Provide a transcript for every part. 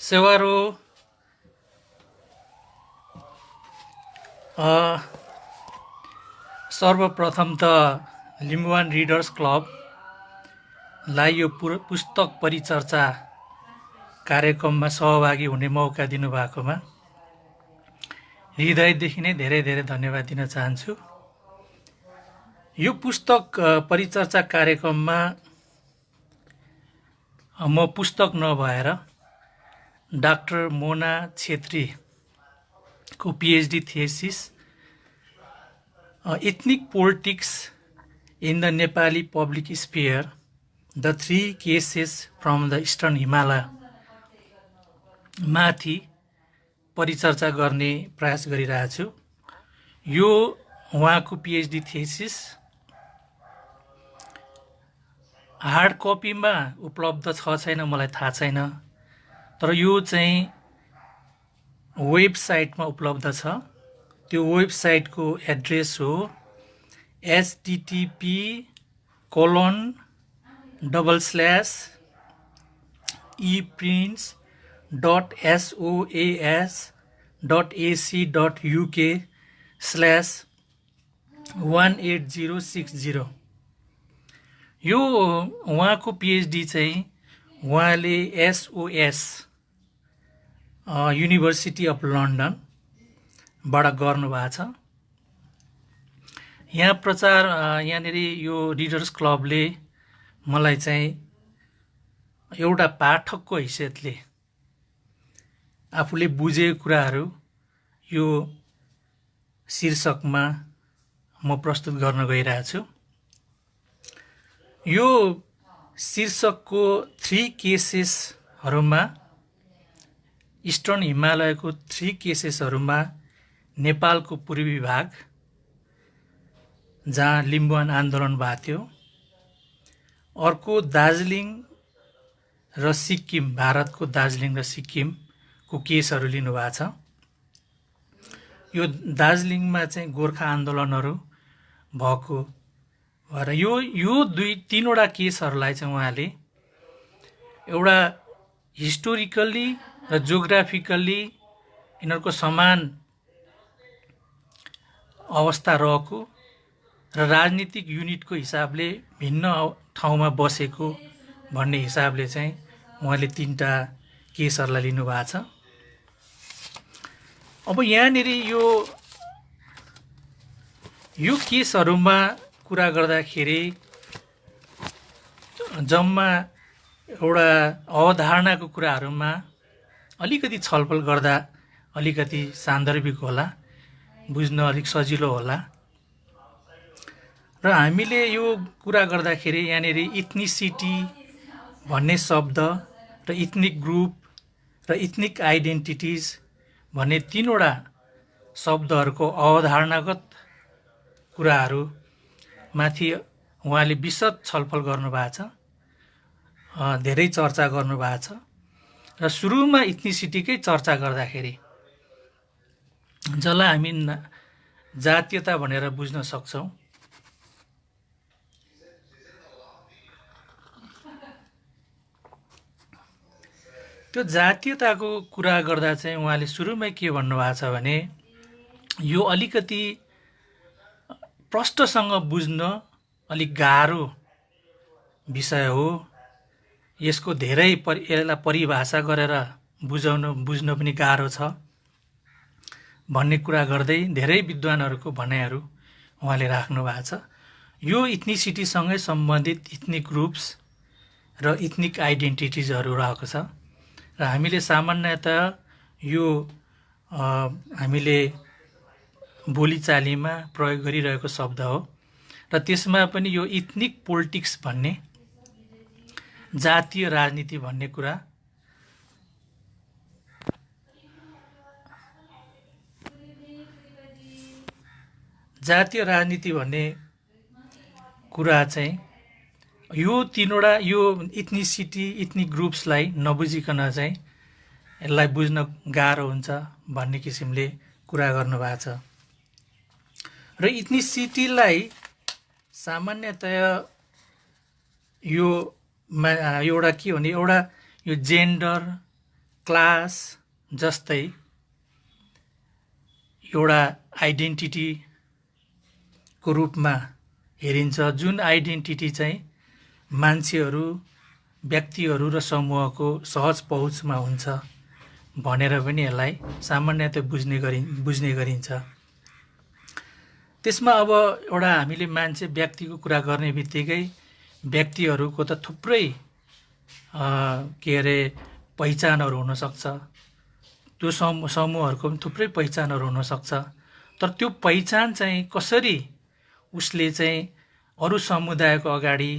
सेवारो सर्वप्रथम त लिम्बुवान रिडर्स क्लबलाई यो पुस्तक परिचर्चा कार्यक्रममा सहभागी हुने मौका दिनुभएकोमा हृदयदेखि नै धेरै धेरै धन्यवाद दिन चाहन्छु। यो पुस्तक परिचर्चा कार्यक्रममा म पुस्तक नभएर डाक्टर मोना छेत्रीको PhD thesis Ethnic Politics in the Nepali Public Sphere, the 3 cases from the Eastern Himalaya माथि परिचर्चा गर्ने प्रयास गरिरहेको छु। यो उहाँको पिएचडी थेसिस हार्ड कपीमा उपलब्ध छ छैन मलाई थाहा छैन, तर यो चाहिँ वेबसाइटमा उपलब्ध छ। त्यो वेबसाइटको एड्रेस हो http://eprints.soas.ac.uk/18060। यो उहाँको पिएचडी चाहिँ उहाँले एसओएस युनिभर्सिटी अफ लन्डनबाट गर्नुभएको छ। यहाँनिर यो रिडर्स क्लबले मलाई चाहिँ एउटा पाठकको हैसियतले आफूले बुझेको कुराहरू यो शीर्षकमा म प्रस्तुत गर्न गइरहेको छु। यो शीर्षकको 3 केसेसहरूमा इस्टर्न हिमालयको 3 केसेसहरूमा नेपालको पूर्वी भाग जहाँ लिम्बुवान आन्दोलन भएको थियो, अर्को दार्जिलिङ र सिक्किम, भारतको दार्जिलिङ र सिक्किमको केसहरू लिनुभएको छ। यो दार्जिलिङमा चाहिँ गोर्खा आन्दोलनहरू भएको भएर यो 2-3वटा केसहरूलाई चाहिँ उहाँले एउटा हिस्टोरिकल्ली र जियोग्राफिकल्ली यिनीहरूको समान अवस्था रहेको र राजनीतिक युनिटको हिसाबले भिन्न ठाउँमा बसेको भन्ने हिसाबले चाहिँ उहाँले 3टा केसहरूलाई लिनुभएको छ। अब यहाँनिर यो केसहरूमा कुरा गर्दाखेरि जम्मा एउटा अवधारणाको कुराहरूमा अलिकति छलफल गर्दा अलिकति सान्दर्भिक होला, बुझ्न अलिक सजिलो होला। र हामीले यो कुरा गर्दाखेरि यहाँनिर इथनिसिटी भन्ने शब्द र इथनिक ग्रुप र इथनिक आइडेन्टिटिज भन्ने 3वटा शब्दहरूको अवधारणागत कुराहरू माथि उहाँले विशद छलफल गर्नुभएको छ, धेरै चर्चा गर्नुभएको छ। र सुरुमा इथनिसिटीकै चर्चा गर्दाखेरि जसलाई हामी जातीयता भनेर बुझ्न सक्छौँ, त्यो जातीयताको कुरा गर्दा चाहिँ उहाँले सुरुमै के भन्नुभएको छ भने यो अलिकति प्रष्टसँग बुझ्न अलिक गाह्रो विषय हो, यसको धेरै यसलाई परिभाषा गरेर बुझ्न पनि गाह्रो छ भन्ने कुरा गर्दै धेरै विद्वानहरूको भनाइहरू उहाँले राख्नु भएको छ। यो इथनिसिटीसँगै सम्बन्धित इथनिक ग्रुप्स र इथनिक आइडेन्टिटिजहरू रहेको छ र हामीले सामान्यतः यो हामीले बोलीचालीमा प्रयोग गरिरहेको शब्द हो र त्यसमा पनि यो इथनिक पोलिटिक्स भन्ने जातीय राजनीति भन्ने कुरा चाहिँ यो 3वटा यो इथनिसिटी इथनिक ग्रुप्सलाई नबुझिकन चाहिँ यसलाई बुझ्न गाह्रो हुन्छ भन्ने किसिमले कुरा गर्नुभएको छ। र इथनिसिटीलाई सामान्यतया यो एउटा के भने एउटा यो जेन्डर क्लास जस्तै एउटा आइडेन्टिटीको रूपमा हेरिन्छ, जुन आइडेन्टिटी चाहिँ मान्छेहरू, व्यक्तिहरू र समूहको सहज पहुँचमा हुन्छ भनेर पनि यसलाई सामान्यतया बुझ्ने गरिन्छ। त्यसमा अब एउटा हामीले मान्छे व्यक्तिको कुरा गर्ने बित्तिकै व्यक्तिहरूको त थुप्रै पहिचानहरू हुनसक्छ, त्यो समूहहरूको पनि थुप्रै पहिचानहरू हुनसक्छ। तर त्यो पहिचान चाहिँ कसरी उसले चाहिँ अरू समुदायको अगाडि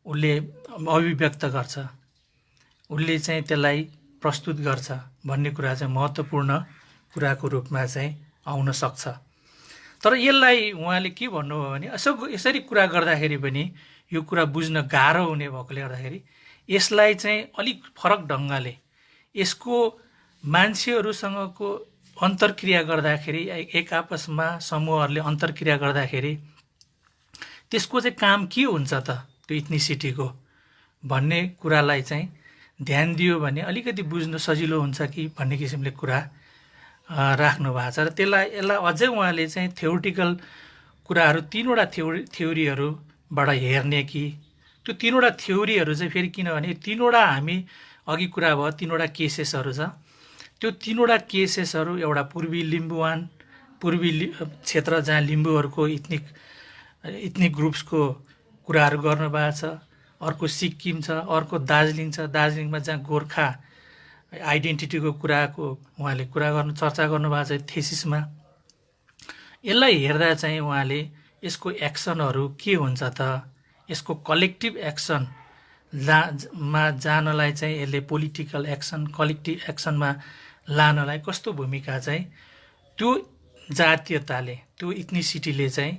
उसले अभिव्यक्त गर्छ, उसले चाहिँ त्यसलाई प्रस्तुत गर्छ भन्ने कुरा चाहिँ महत्त्वपूर्ण कुराको रूपमा चाहिँ आउन सक्छ। तर यसलाई उहाँले के भन्नुभयो भने यसरी कुरा गर्दाखेरि पनि यो कुरा बुझ्न गाह्रो हुने भएकोले गर्दाखेरि यसलाई चाहिँ अलिक फरक ढङ्गले यसको मान्छेहरूसँगको अन्तर्क्रिया गर्दाखेरि, एक आपसमा समूहहरूले अन्तर्क्रिया गर्दाखेरि त्यसको चाहिँ काम के हुन्छ त त्यो इथनिसिटीको भन्ने कुरालाई चाहिँ ध्यान दियो भने अलिकति बुझ्नु सजिलो हुन्छ कि भन्ने किसिमले कुरा राख्नु भएको छ। र यसलाई अझै उहाँले चाहिँ थ्योरिटिकल कुराहरू 3वटा थ्योरीहरूबाट हेर्ने कि त्यो 3वटा थ्योरीहरू चाहिँ फेरि किनभने 3वटा हामी अघि कुरा भयो 3वटा केसेसहरू छ। त्यो 3वटा केसेसहरू एउटा पूर्वी लिम्बुवान, पूर्वी क्षेत्र जहाँ लिम्बूहरूको इथनिक ग्रुप्सको कुराहरू गर्नुभएको छ, अर्को सिक्किम छ, अर्को दार्जिलिङ छ, दार्जिलिङमा जहाँ गोर्खा आइडेन्टिटीको उहाँले चर्चा गर्नुभएको छ थेसिसमा। यसलाई हेर्दा चाहिँ उहाँले यसको एक्सनहरू के हुन्छ त, यसको कलेक्टिभ एक्सनमा जानलाई चाहिँ यसले पोलिटिकल एक्सन, कलेक्टिभ एक्सनमा लानलाई कस्तो भूमिका चाहिँ त्यो जातीयताले, त्यो इथनिसिटीले चाहिँ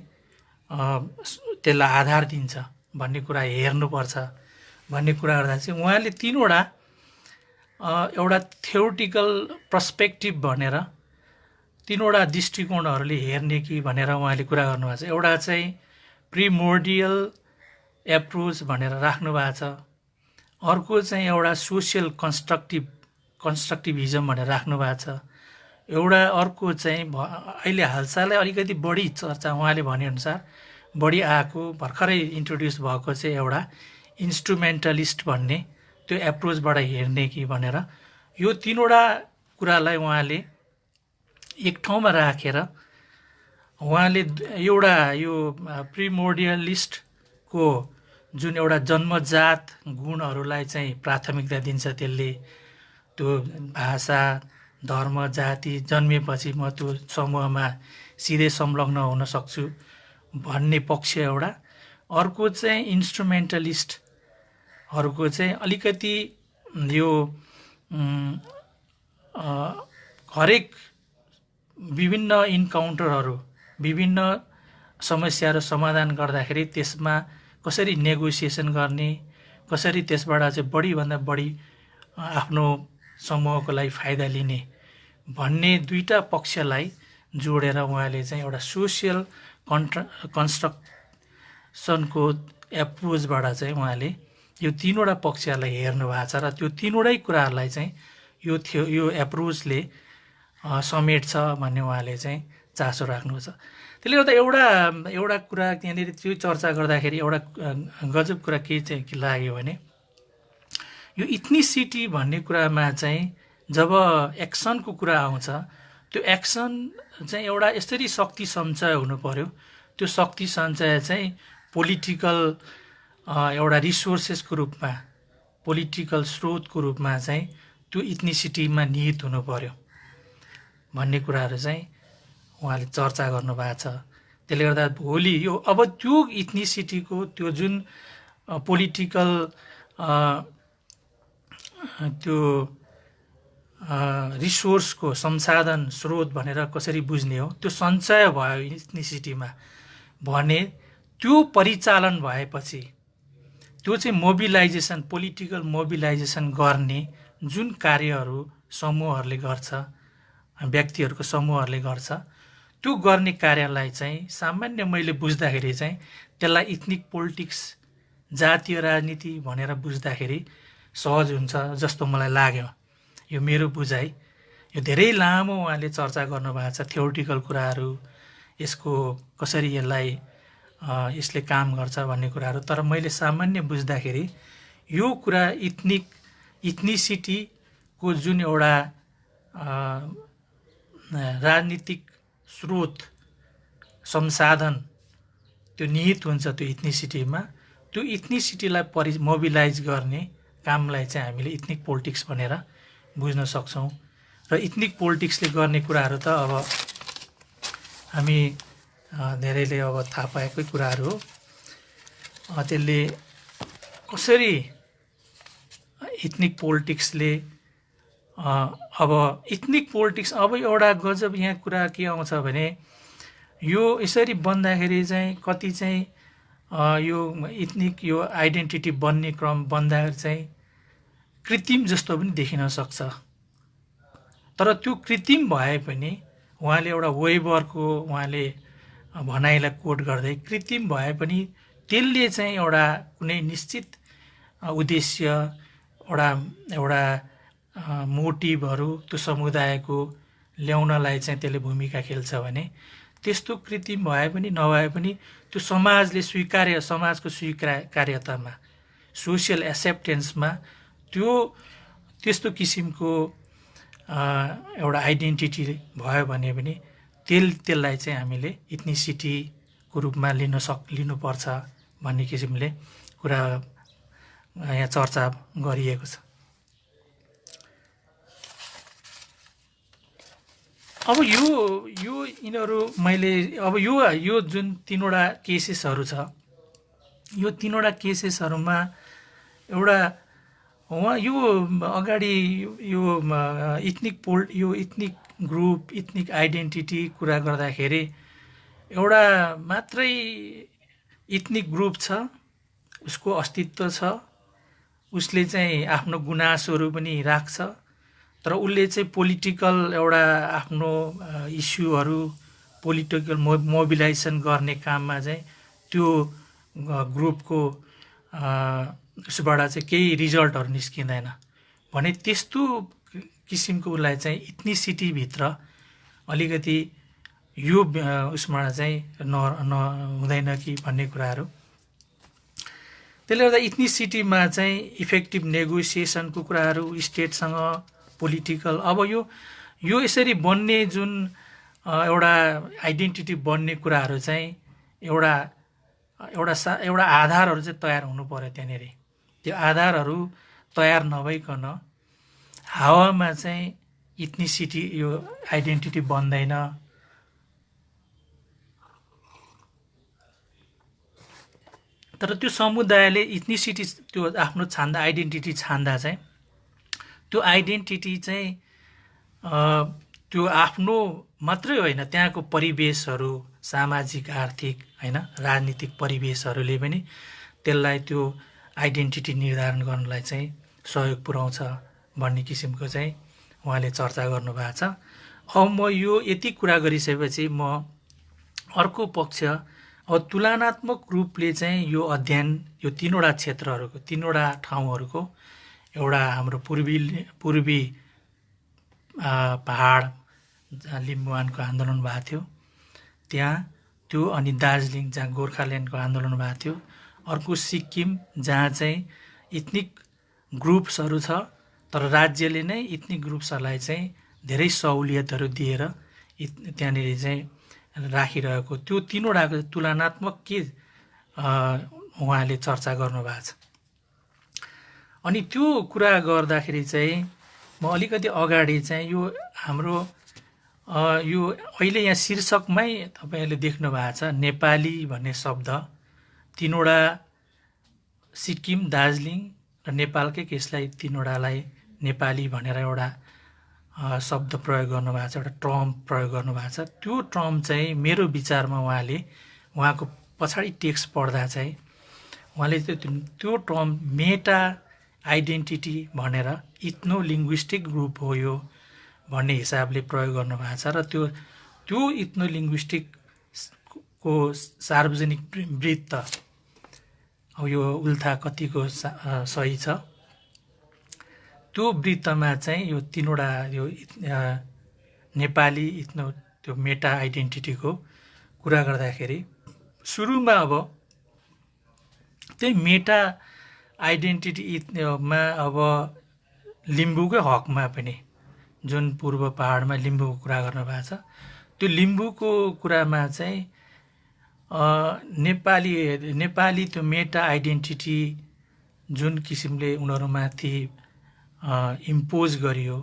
त्यसलाई आधार दिन्छ भन्ने कुरा हेर्नुपर्छ भन्ने कुरा गर्दा चाहिँ उहाँले 3वटा एउटा थ्योरिटिकल पर्सपेक्टिभ भनेर 3वटा दृष्टिकोणहरूले हेर्ने कि भनेर उहाँले कुरा गर्नुभएको छ। एउटा चाहिँ प्रिमोर्डियल एप्रोच भनेर राख्नु भएको छ, अर्को चाहिँ एउटा सोसियल कन्स्ट्रक्टिभिजम भनेर राख्नु भएको छ, एउटा अर्को चाहिँ अहिले हालसालै अलिकति बढी चर्चा उहाँले भनेअनुसार बढी आएको भर्खरै इन्ट्रोड्युस भएको चाहिँ एउटा इन्स्ट्रुमेन्टलिस्ट भन्ने त्यो एप्रोचबाट हेर्ने कि भनेर यो 3वटा कुरालाई उहाँले एक ठाउँमा राखेर उहाँले एउटा यो प्रिमोर्डियलिस्टको जुन एउटा जन्मजात गुणहरूलाई चाहिँ प्राथमिकता दिन्छ, त्यसले त्यो भाषा, धर्म, जाति जन्मेपछि म त्यो समूहमा सिधै संलग्न हुन सक्छु भन्ने पक्ष एउटा। अर्को चाहिँ इन्स्ट्रुमेन्टलिस्टहरूको चाहिँ अलिकति यो हरेक विभिन्न इन्काउन्टरहरू, विभिन्न समस्याहरू समाधान गर्दाखेरि त्यसमा कसरी नेगोसिएसन गर्ने, कसरी त्यसबाट चाहिँ बढीभन्दा बढी आफ्नो समूहको लागि फाइदा लिने भन्ने 2टा पक्षलाई जोडेर उहाँले चाहिँ एउटा सोसियल कन्स्ट्रक्सनको एप्रोचबाट चाहिँ उहाँले यो 3वटा पक्षलाई हेर्नु भएको छ र त्यो 3वटै कुराहरूलाई चाहिँ यो एप्रोचले समेट्छ भन्ने उहाँले चाहिँ चासो राख्नु छ। त्यसले गर्दा एउटा कुरा त्यहाँनिर त्यो चर्चा गर्दाखेरि एउटा गजब कुरा के चाहिँ लाग्यो भने यो इथनिसिटी भन्ने कुरामा चाहिँ जब एक्सनको कुरा आउँछ, त्यो एक्सन चाहिँ एउटा यसरी शक्ति सञ्चय हुनु पर्यो। त्यो शक्ति सञ्चय चाहिँ पोलिटिकल एउटा रिसोर्सेसको रूपमा, पोलिटिकल स्रोतको रूपमा चाहिँ त्यो इथनिसिटीमा निहित हुनु पर्यो भन्ने कुराहरू चाहिँ उहाँले चर्चा गर्नुभएको छ। त्यसले गर्दा भोलि यो अब त्यो इथनिसिटीको त्यो जुन पोलिटिकल त्यो रिसोर्सको संसाधन स्रोत भनेर कसरी बुझ्ने हो, त्यो सञ्चय भयो इथनिसिटीमा भने त्यो परिचालन भएपछि त्यो चाहिँ मोबिलाइजेसन, पोलिटिकल मोबिलाइजेसन गर्ने जुन कार्यहरू समूहहरूले गर्छ, व्यक्तिहरूको समूहहरूले गर्छ, त्यो गर्ने कार्यलाई चाहिँ सामान्य मैले बुझ्दाखेरि चाहिँ त्यसलाई इथनिक पोलिटिक्स, जातीय राजनीति भनेर बुझ्दाखेरि सहज हुन्छ जस्तो मलाई लाग्यो। यो मेरो बुझाइ। यो धेरै लामो उहाँले चर्चा गर्नुभएको छ, थ्योरिटिकल कुराहरू, यसको कसरी यसले काम गर्छ भन्ने कुराहरू। तर मैले सामान्य बुझ्दाखेरि यो कुरा इथनिसिटीको जुन एउटा राजनीतिक स्रोत संसाधन त्यो निहित हुन्छ त्यो इथनिसिटीमा, त्यो इथनिसिटीलाई मोबिलाइज गर्ने कामलाई चाहिँ हामीले इथनिक पोलिटिक्स भनेर बुझ्न सक्छौँ। र इथनिक पोलिटिक्सले गर्ने कुराहरू त अब हामी धेरैले अब थाहा पाएकै कुराहरू हो। त्यसले कसरी इथनिक पोलिटिक्सले अब इथनिक पोलिटिक्स अब एउटा गजब यहाँ कुरा के आउँछ भने यो यसरी बन्दाखेरि चाहिँ कति चाहिँ यो इथनिक यो आइडेन्टिटी बन्ने क्रम बन्दाखेरि चाहिँ कृत्रिम जस्तो पनि देखिन सक्छ। तर त्यो कृत्रिम भए पनि उहाँले एउटा वेबरको उहाँले भनाइलाई कोट गर्दै कृत्रिम भए पनि त्यसले चाहिँ एउटा कुनै निश्चित उद्देश्य एउटा मोटिभहरू त्यो समुदायको ल्याउनलाई चाहिँ त्यसले भूमिका खेल्छ भने त्यस्तो कृत्रिम भए पनि नभए पनि त्यो समाजको स्वीकार्यतामा सोसियल एक्सेप्टेन्समा त्यस्तो किसिमको एउटा आइडेन्टिटी भयो भने पनि त्यसलाई चाहिँ हामीले इथनिसिटीको रूपमा लिनुपर्छ भन्ने किसिमले कुरा यहाँ चर्चा गरिएको छ। अब यो यिनीहरू मैले अब यो जुन तीनवटा केसेसहरू छ, यो तीनवटा केसेसहरूमा एउटा यो अगाडि यो इथनिक ग्रुप इथनिक आइडेन्टिटी कुरा गर्दाखेरि एउटा मात्रै इथनिक ग्रुप छ, उसको अस्तित्व छ, उसले चाहिँ आफ्नो गुनासोहरू पनि राख्छ, तर उसले चाहिँ पोलिटिकल एउटा आफ्नो इस्युहरू पोलिटिकल मोबिलाइजेसन गर्ने काममा चाहिँ त्यो ग्रुपको उसबाट चाहिँ केही रिजल्टहरू निस्किँदैन भने त्यस्तो किसिमको उसलाई चाहिँ इथनिसिटीभित्र अलिकति यो उसमा चाहिँ हुँदैन कि भन्ने कुराहरू। त्यसले गर्दा इथनिसिटीमा चाहिँ इफेक्टिभ नेगोसिएसनको कुराहरू स्टेटसँग पोलिटिकल अब यो यसरी बन्ने जुन एउटा आइडेन्टिटी बन्ने कुराहरू चाहिँ एउटा आधारहरू चाहिँ तयार हुनु पर्यो त्यहाँनिर। त्यो आधारहरू तयार नभइकन हावामा चाहिँ इथनिसिटी यो आइडेन्टिटी बन्दैन। तर त्यो समुदायले इथनिसिटी त्यो आफ्नो आइडेन्टिटी छान्दा चाहिँ त्यो आइडेन्टिटी चाहिँ त्यो आफ्नो मात्रै होइन, त्यहाँको परिवेशहरू सामाजिक आर्थिक होइन राजनीतिक परिवेशहरूले पनि त्यसलाई त्यो आइडेन्टिटी निर्धारण गर्नलाई चाहिँ सहयोग पुर्याउँछ भन्ने किसिमको चाहिँ उहाँले चर्चा गर्नुभएको छ। अब म यो यति कुरा गरिसकेपछि म अर्को पक्ष अब तुलनात्मक रूपले चाहिँ यो अध्ययन यो तीनवटा क्षेत्रहरूको तीनवटा ठाउँहरूको एउटा हाम्रो पूर्वी पहाड जहाँ लिम्बुवानको आन्दोलन भएको थियो त्यहाँ त्यो, अनि दार्जिलिङ जहाँ गोर्खाल्यान्डको आन्दोलन भएको थियो, अर्को सिक्किम जहाँ चाहिँ इथनिक ग्रुप्सहरू छ तर राज्यले नै इथनिक ग्रुप्सहरूलाई चाहिँ धेरै सहुलियतहरू दिएर त्यहाँनिर चाहिँ राखिरहेको त्यो तीनवटाको तुलनात्मक के उहाँले चर्चा गर्नुभएको छ। अनि त्यो कुरा गर्दाखेरि चाहिँ म अलिकति अगाडि चाहिँ यो हाम्रो यो अहिले यहाँ शीर्षकमै तपाईँहरूले देख्नु भएको छ नेपाली भन्ने शब्द तीनवटा सिक्किम दार्जिलिङ र नेपालकै केसलाई तीनवटालाई नेपाली भनेर एउटा शब्द प्रयोग गर्नुभएको छ, एउटा टर्म प्रयोग गर्नुभएको छ। त्यो टर्म चाहिँ मेरो विचारमा उहाँको पछाडि टेक्स्ट पढ्दा चाहिँ उहाँले त्यो टर्म मेटा आइडेन्टिटी भनेर इथनो लिङ्ग्विस्टिक ग्रुप हो यो भन्ने हिसाबले प्रयोग गर्नुभएको छ। र त्यो इथनो लिङ्ग्विस्टिकको सार्वजनिक वृत्त अब यो उल्था कतिको सही छ त्यो वृत्तमा चाहिँ यो तीनवटा यो नेपाली त्यो मेटा आइडेन्टिटीको कुरा गर्दाखेरि सुरुमा अब त्यही मेटा आइडेन्टिटीमा अब लिम्बूकै हकमा पनि जुन पूर्व पहाडमा लिम्बूको कुरा गर्नुभएको छ त्यो लिम्बूको कुरामा चाहिँ नेपाली त्यो मेटा आइडेन्टिटी जुन किसिमले उनीहरूमाथि इम्पोज गरियो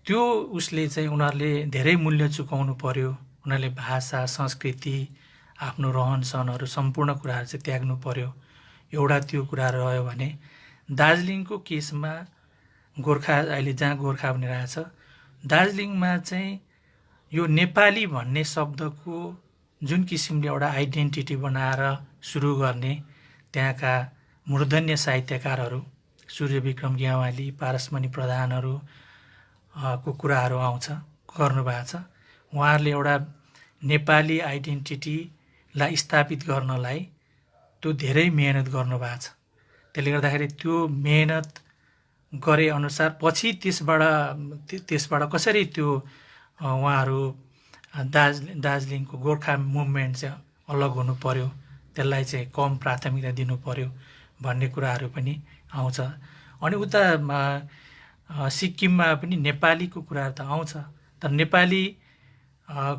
त्यो उसले चाहिँ उनीहरूले धेरै मूल्य चुकाउनु पर्यो। उनीहरूले भाषा संस्कृति आफ्नो रहनसहनहरू सम्पूर्ण कुराहरू चाहिँ त्याग्नु पर्यो। एउटा त्यो कुरा रह्यो भने दार्जिलिङको केसमा गोर्खा अहिले जहाँ गोर्खा भनिरहेछ दार्जिलिङमा चाहिँ यो नेपाली भन्ने शब्दको जुन किसिमले एउटा आइडेन्टिटी बनाएर सुरु गर्ने त्यहाँका मूर्धन्य साहित्यकारहरू सूर्यविक्रम ज्ञवाली पारसमणि प्रधानहरू को कुराहरू आउँछ गर्नुभएको छ। उहाँहरूले एउटा नेपाली आइडेन्टिटीलाई स्थापित गर्नलाई त्यो धेरै मेहनत गर्नुभएको छ। त्यसले गर्दाखेरि त्यो मेहनत गरे अनुसार पछि त्यसबाट कसरी त्यो उहाँहरू दार्जिलिङको गोर्खा मुभमेन्ट चाहिँ अलग हुनु पर्यो, त्यसलाई चाहिँ कम प्राथमिकता दिनु पर्यो भन्ने कुराहरू पनि आउँछ। अनि उता सिक्किममा पनि नेपालीको कुराहरू त आउँछ, तर नेपाली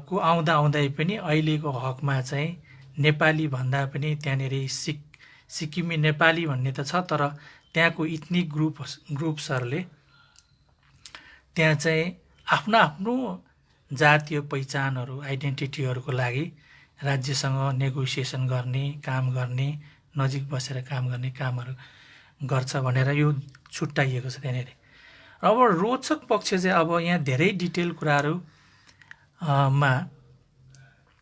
को आउँदै पनि अहिलेको हकमा चाहिँ नेपाली भन्दा पनि त्यहाँनिर सिक्किमी नेपाली भन्ने त छ, तर त्यहाँको इथनिक ग्रुप्सहरूले त्यहाँ चाहिँ आफ्नो आफ्नो जातीय पहिचानहरू आइडेन्टिटीहरूको लागि राज्यसँग नेगोसिएसन गर्ने काम गर्ने नजिक बसेर काम गर्ने कामहरू गर्छ भनेर यो छुट्याइएको छ त्यहाँनिर। अब रोचक पक्ष चाहिँ अब यहाँ धेरै डिटेल कुराहरू मा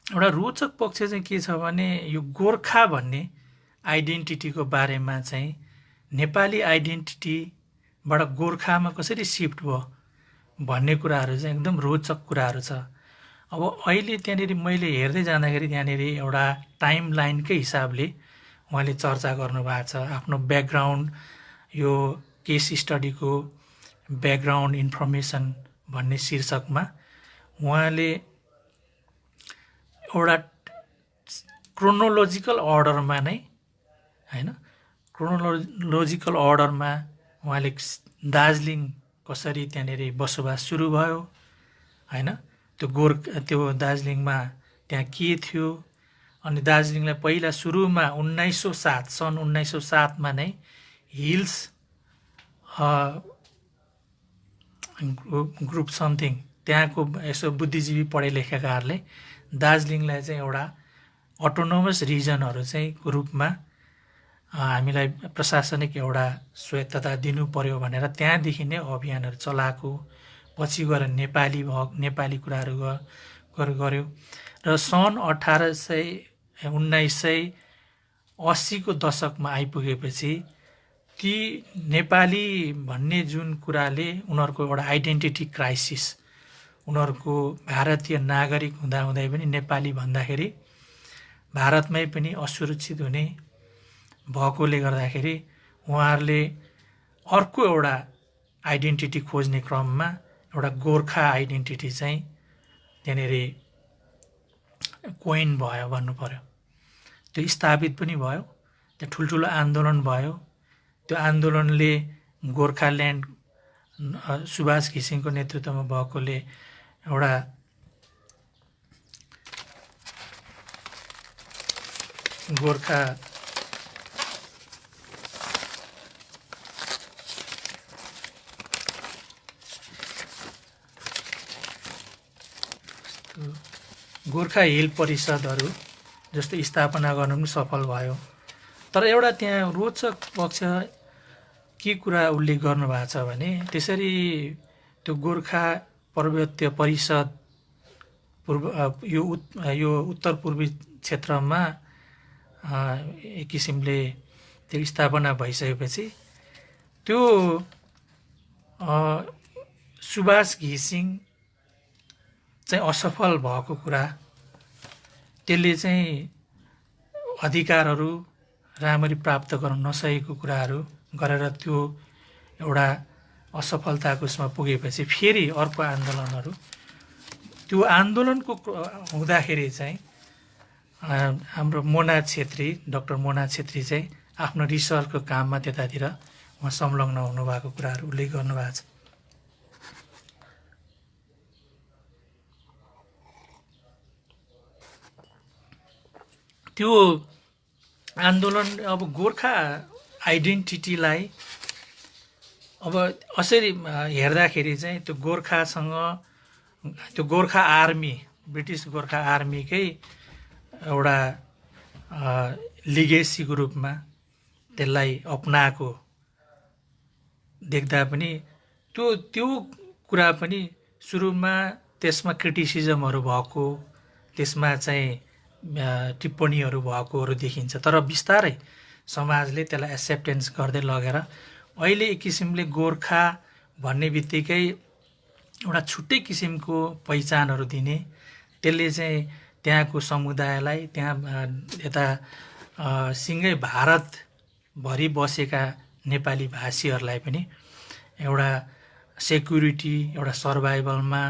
एउटा रोचक पक्ष चाहिँ के छ भने यो गोर्खा भन्ने आइडेन्टिटीको बारेमा चाहिँ नेपाली आइडेन्टिटीबाट गोर्खामा कसरी सिफ्ट भयो भन्ने कुराहरू चाहिँ एकदम रोचक कुराहरू छ। अब अहिले त्यहाँनिर मैले हेर्दै जाँदाखेरि त्यहाँनिर एउटा टाइम लाइनकै हिसाबले उहाँले चर्चा गर्नुभएको छ। आफ्नो ब्याकग्राउन्ड यो केस स्टडीको ब्याकग्राउन्ड इन्फर्मेसन भन्ने शीर्षकमा उहाँले एउटा क्रोनोलोजिकल अर्डरमा नै हैन क्रोनोलोजिकल अर्डरमा उहाँले दार्जिलिङ कसरी त्यहाँनिर बसोबास सुरु भयो हैन त्यो दार्जिलिङमा त्यहाँ के थियो अनि दार्जिलिङलाई पहिला सुरुमा 1907 सन् 1907 मा नै हिल्स ग्रुप समथिङ त्यहाँको यसो बुद्धिजीवी पढे लेखेकाहरूले दार्जिलिङलाई चाहिँ एउटा अटोनोमस रिजनहरू चाहिँ रूपमा हामीलाई प्रशासनिक एउटा स्वायत्तता दिनु पर्यो भनेर त्यहाँदेखि नै अभियानहरू चलाएको। पछि गएर नेपाली कुराहरू गर्यो र सन् 1980 को दशकमा आइपुगेपछि ती नेपाली भन्ने जुन कुराले उनीहरूको एउटा आइडेन्टिटी क्राइसिस, उनीहरूको भारतीय नागरिक हुँदाहुँदै पनि नेपाली भन्दाखेरि भारतमै पनि असुरक्षित हुने भएकोले गर्दाखेरि उहाँहरूले अर्को एउटा आइडेन्टिटी खोज्ने क्रममा एउटा गोर्खा आइडेन्टिटी चाहिँ त्यहाँनिर कोइन भयो भन्नु पर्यो। त्यो स्थापित पनि भयो, त्यो ठुल्ठुलो आन्दोलन भयो। त्यो आन्दोलनले गोर्खाल्यान्ड सुभाष घिसिङको नेतृत्वमा भएकोले एउटा गोर्खा गोर्खा हिल परिषदहरू जस्तो स्थापना गर्नु पनि सफल भयो। तर एउटा त्यहाँ रोचक पक्ष के कुरा उल्लेख गर्नुभएको छ भने त्यसरी त्यो गोर्खा पर्वतीय परिषद यो उत्तर पूर्वी क्षेत्रमा एक किसिमले त्यो स्थापना भइसकेपछि त्यो सुभाष घिसिङ चाहिँ असफल भएको कुरा, त्यसले चाहिँ अधिकारहरू राम्ररी प्राप्त गर्न नसकेको कुराहरू गरेर त्यो एउटा असफलताको उसमा पुगेपछि फेरि अर्को आन्दोलनहरू, त्यो आन्दोलनको हुँदाखेरि चाहिँ हाम्रो डाक्टर मोना छेत्री चाहिँ आफ्नो रिसर्चको काममा त्यतातिर उहाँ संलग्न हुनुभएको कुराहरू उल्लेख गर्नुभएको छ। त्यो आन्दोलन अब गोर्खा आइडेन्टिटीलाई अब असरी हेर्दाखेरि चाहिँ त्यो गोर्खा आर्मी, ब्रिटिस गोर्खा आर्मीकै एउटा लिगेसीको रूपमा त्यसलाई अपनाएको देख्दा पनि त्यो कुरा पनि सुरुमा त्यसमा क्रिटिसिजमहरू भएको, त्यसमा चाहिँ टिप्पणीहरू भएकोहरू देखिन्छ। तर बिस्तारै समाजले त्यसलाई एक्सेप्टेन्स गर्दै लगेर अहिले एक किसिमले गोर्खा भन्ने बित्तिकै एउटा छुट्टै किसिमको पहिचानहरू दिने, त्यसले चाहिँ त्यहाँको समुदायलाई, त्यहाँ यता सिँगै भारतभरि बसेका नेपाली भाषीहरूलाई पनि एउटा सेक्युरिटी, एउटा सर्भाइभलमा,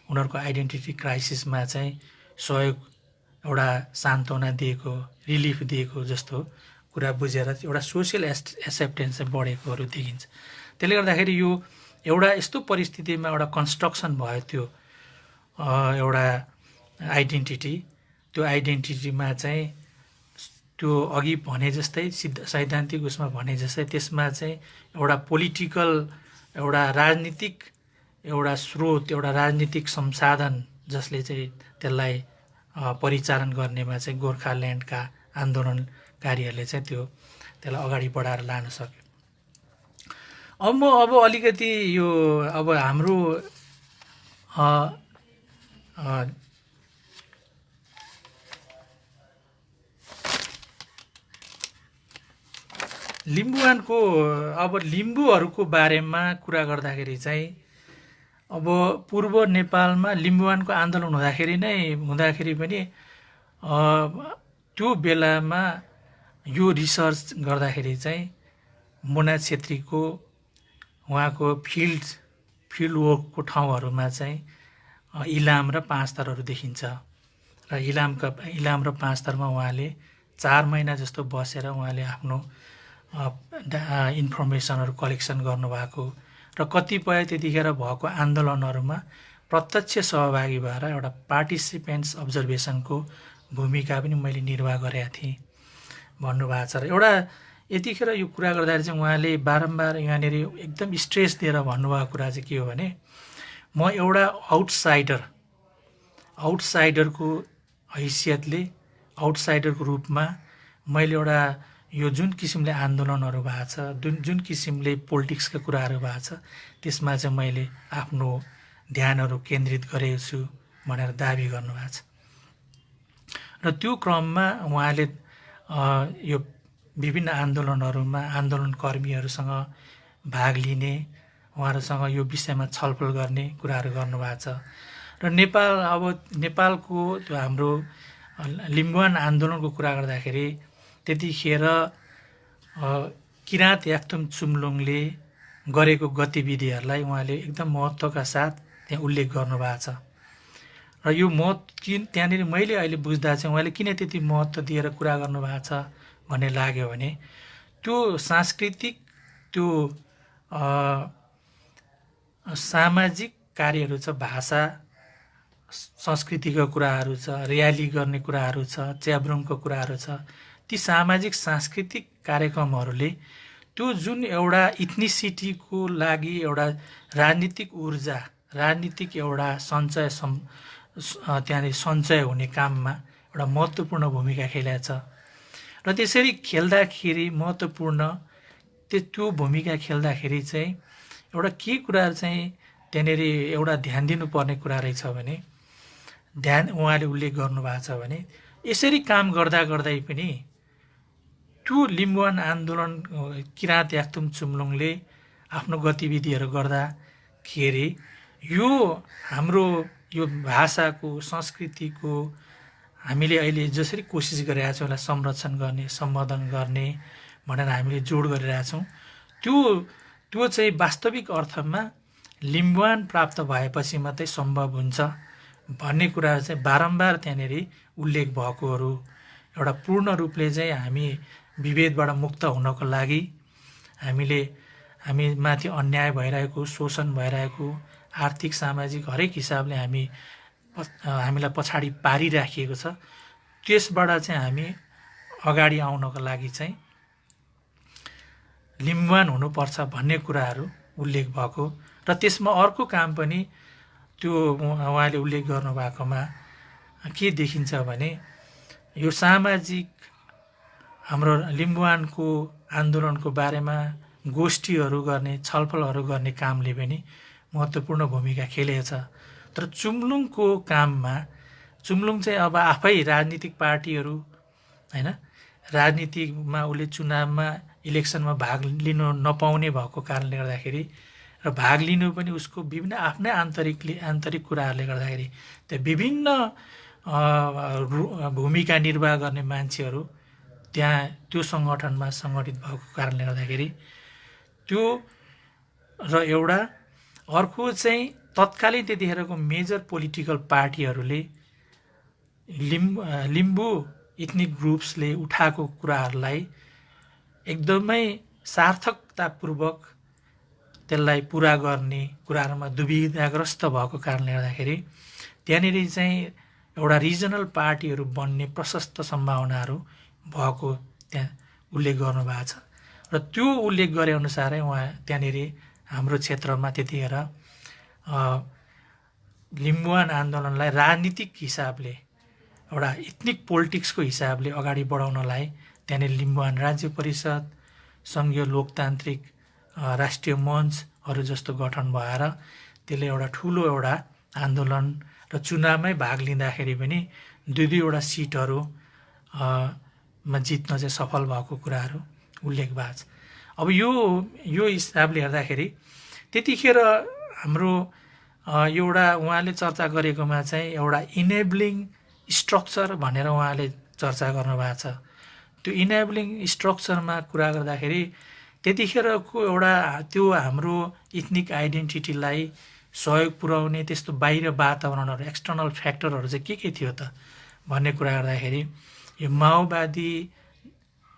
उनीहरूको आइडेन्टिटी क्राइसिसमा चाहिँ सहयोग, एउटा सान्त्वना दिएको, रिलिफ दिएको जस्तो कुरा बुझेर एउटा सोसियल एक्सेप्टेन्स चाहिँ बढेकोहरू देखिन्छ। त्यसले गर्दाखेरि यो एउटा यस्तो परिस्थितिमा एउटा कन्स्ट्रक्सन भयो त्यो एउटा आइडेन्टिटी, त्यो आइडेन्टिटीमा चाहिँ त्यो अघि भने जस्तै सैद्धान्तिक उसमा भने जस्तै त्यसमा चाहिँ एउटा पोलिटिकल, एउटा राजनीतिक एउटा स्रोत, एउटा राजनीतिक संसाधन जसले चाहिँ त्यसलाई परिचालन गर्नेमा चाहिँ गोर्खाल्यान्डका आन्दोलनकारीहरूले चाहिँ त्यसलाई अगाडि बढाएर लान सक्यो। अब अलिकति यो अब हाम्रो लिम्बुवानको, अब लिम्बूहरूको बारेमा कुरा गर्दाखेरि चाहिँ अब पूर्व नेपालमा लिम्बुवानको आन्दोलन हुँदाखेरि पनि त्यो बेलामा यो रिसर्च गर्दाखेरि चाहिँ मोना छेत्रीको उहाँको फिल्ड वर्कको ठाउँहरूमा चाहिँ इलाम र पाँचथरहरू देखिन्छ र इलाम र पाँचथरमा उहाँले 4 महिना जस्तो बसेर उहाँले आफ्नो इन्फर्मेसनहरू कलेक्सन गर्नुभएको र कतिपय त्यतिखेर भएको आन्दोलनहरूमा प्रत्यक्ष सहभागी भएर एउटा पार्टिसिपेन्ट्स अब्जर्भेसनको भूमिका पनि मैले निर्वाह गरेका थिएँ भन्नुभएको छ। र एउटा यतिखेर यो कुरा गर्दाखेरि चाहिँ उहाँले बारम्बार यहाँनिर एकदम स्ट्रेस दिएर भन्नुभएको कुरा चाहिँ के हो भने, म एउटा आउटसाइडरको हैसियतले, आउटसाइडरको रूपमा मैले एउटा यो जुन किसिमले आन्दोलनहरू भएको छ, जुन किसिमले पोलिटिक्सका कुराहरू भएको छ, त्यसमा चाहिँ मैले आफ्नो ध्यानहरू केन्द्रित गरेको छु भनेर दाबी गर्नुभएको छ। र त्यो क्रममा उहाँले यो विभिन्न आन्दोलनहरूमा आन्दोलनकर्मीहरूसँग भाग लिने, उहाँहरूसँग यो विषयमा छलफल गर्ने कुराहरू गर्नुभएको छ। र नेपालको त्यो हाम्रो लिम्बुवान आन्दोलनको कुरा गर्दाखेरि त्यतिखेर किराँत याक्थुम चुम्लुङले गरेको गतिविधिहरूलाई उहाँले एकदम महत्त्वका साथ त्यहाँ उल्लेख गर्नुभएको छ। र यो त्यहाँनिर मैले अहिले बुझ्दा चाहिँ उहाँले किन त्यति महत्त्व दिएर कुरा गर्नुभएको छ भन्ने लाग्यो भने, त्यो सांस्कृतिक, त्यो सामाजिक कार्यहरू छ, भाषा संस्कृतिको कुराहरू छ, र्याली गर्ने कुराहरू छ, च्याब्रुङको कुराहरू छ, ती सामाजिक सांस्कृतिक कार्यक्रमहरूले त्यो जुन एउटा इथनिसिटीको लागि एउटा राजनीतिक ऊर्जा, राजनीतिक एउटा त्यहाँनिर सञ्चय हुने काममा एउटा महत्त्वपूर्ण भूमिका खेलेको छ। र त्यसरी खेल्दाखेरि महत्त्वपूर्ण त्यो भूमिका खेल्दाखेरि चाहिँ एउटा के कुराहरू चाहिँ त्यहाँनिर एउटा ध्यान दिनुपर्ने कुरा रहेछ भने, उहाँले उल्लेख गर्नुभएको छ भने, यसरी काम गर्दा गर्दै पनि त्यो लिम्बुवान आन्दोलन किराँत याक्थुम चुम्लुङले आफ्नो गतिविधिहरू गर्दाखेरि यो हाम्रो यो भाषाको, संस्कृतिको हामीले अहिले जसरी कोसिस गरिरहेका छौँ यसलाई संरक्षण गर्ने, सम्वर्धन गर्ने भनेर हामीले जोड गरिरहेछौँ, त्यो चाहिँ वास्तविक अर्थमा लिम्बुवान प्राप्त भएपछि मात्रै सम्भव हुन्छ भन्ने कुरा चाहिँ बारम्बार त्यहाँनिर उल्लेख भएकोहरू एउटा पूर्ण रूपले चाहिँ हामी विभेदबाट मुक्त हुनको लागि हामी माथि अन्याय भइरहेको, शोषण भइरहेको, आर्थिक सामाजिक हरेक हिसाबले हामीलाई पछाडि पारिराखिएको छ, त्यसबाट चाहिँ हामी अगाडि आउनको लागि चाहिँ लिम्बुवान हुनुपर्छ भन्ने कुराहरू उल्लेख भएको र त्यसमा अर्को काम पनि त्यो उहाँले उल्लेख गर्नुभएकोमा के देखिन्छ भने यो सामाजिक हाम्रो लिम्बुवानको आन्दोलनको बारेमा गोष्ठीहरू गर्ने, छलफलहरू गर्ने कामले पनि महत्त्वपूर्ण भूमिका खेलेको छ। तर चुम्लुङको काममा चुम्लुङ चाहिँ अब आफै राजनीतिक पार्टीहरू हैन, राजनीतिमा उसले चुनावमा इलेक्सनमा भाग लिनु नपाउने भएको कारणले गर्दाखेरि र भाग लिनु पनि उसको विभिन्न आफ्नै आन्तरिक कुराहरूले गर्दाखेरि त्यो विभिन्न भूमिका निर्वाह गर्ने मान्छेहरू त्यहाँ त्यो सङ्गठनमा सङ्गठित भएको कारणले गर्दाखेरि त्यो र एउटा अर्को चाहिँ तत्कालीन त्यतिखेरको मेजर पोलिटिकल पार्टीहरूले लिम्बू इथनिक ग्रुप्सले उठाएको कुराहरूलाई एकदमै सार्थकतापूर्वक त्यसलाई पुरा गर्ने कुराहरूमा दुविधाग्रस्त भएको कारणले गर्दाखेरि त्यहाँनिर चाहिँ एउटा रिजनल पार्टीहरू बन्ने प्रशस्त सम्भावनाहरू भएको त्यहाँ उल्लेख गर्नुभएको छ र त्यो उल्लेख गरे अनुसारै उहाँ त्यहाँनिर हाम्रो क्षेत्रमा त्यतिखेर लिम्बुवान आन्दोलनलाई राजनीतिक हिसाबले एउटा इथनिक पोलिटिक्सको हिसाबले अगाडि बढाउनलाई त्यहाँनिर लिम्बुवान राज्य परिषद, सङ्घीय लोकतान्त्रिक राष्ट्रिय मञ्चहरू जस्तो गठन भएर त्यसले एउटा ठुलो एउटा आन्दोलन र चुनावमै भाग लिँदाखेरि पनि दुईवटा सिटहरू मा जित्न चाहिँ सफल भएको कुराहरू उल्लेख भएको छ। अब यो हिसाबले हेर्दाखेरि त्यतिखेर हाम्रो एउटा उहाँले चर्चा गरेकोमा चाहिँ एउटा इनेबलिङ स्ट्रक्चर भनेर उहाँले चर्चा गर्नुभएको छ। त्यो इनेबलिङ स्ट्रक्चरमा कुरा गर्दाखेरि त्यतिखेरको एउटा त्यो हाम्रो इथनिक आइडेन्टिटीलाई सहयोग पुर्याउने त्यस्तो बाहिर वातावरणहरू, एक्सटर्नल फ्याक्टरहरू चाहिँ के थियो त भन्ने कुरा गर्दाखेरि यो माओवादी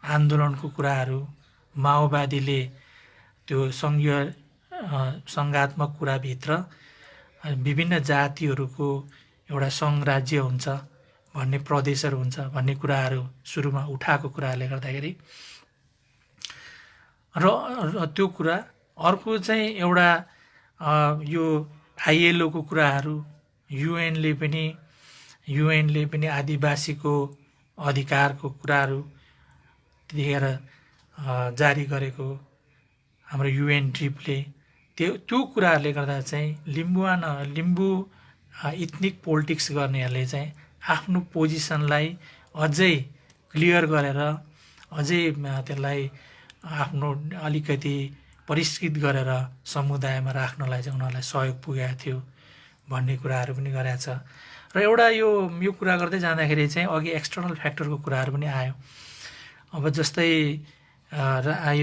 आन्दोलनको कुराहरू, माओवादीले त्यो सङ्घात्मक कुराभित्र विभिन्न जातिहरूको एउटा सङ्घ राज्य हुन्छ भन्ने, प्रदेशहरू हुन्छ भन्ने कुराहरू सुरुमा उठाएको कुराहरूले गर्दाखेरि र त्यो कुरा अर्को चाहिँ एउटा यो आइएलओको कुराहरू, युएनले पनि आदिवासीको अधिकारको कुराहरू त्यतिखेर जारी गरेको हाम्रो युएन ट्रिपले त्यो कुराहरूले गर्दा चाहिँ लिम्बू इथनिक पोलिटिक्स गर्नेहरूले चाहिँ आफ्नो पोजिसनलाई अझै क्लियर गरेर अझै त्यसलाई आफ्नो अलिकति परिष्कृत गरेर समुदायमा राख्नलाई चाहिँ उनीहरूलाई सहयोग पुगेको थियो भन्ने कुराहरू पनि गरेको छ। र एउटा यो कुरा गर्दै जाँदाखेरि चाहिँ अघि एक्सटर्नल फ्याक्टरको कुराहरू पनि आयो। अब जस्तै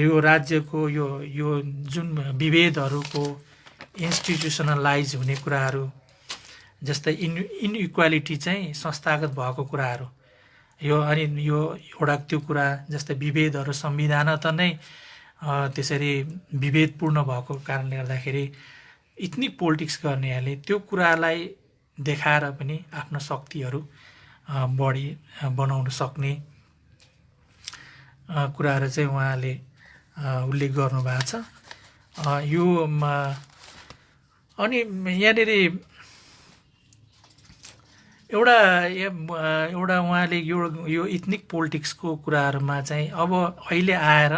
यो राज्यको यो जुन विभेदहरूको इन्स्टिट्युसनलाइज हुने कुराहरू, जस्तै इनइक्वालिटी चाहिँ संस्थागत भएको कुराहरू, अनि यो एउटा त्यो कुरा जस्तै विभेदहरू संविधान त नै त्यसरी विभेदपूर्ण भएको कारणले गर्दाखेरि इथनिक पोलिटिक्स गर्नेहरूले त्यो कुरालाई देखाएर पनि आफ्नो शक्तिहरू बढी बनाउन सक्ने कुराहरू चाहिँ उहाँले उल्लेख गर्नुभएको छ। यो अनि यहाँनिर एउटा उहाँले यो इथनिक पोलिटिक्सको कुराहरूमा चाहिँ अब अहिले आएर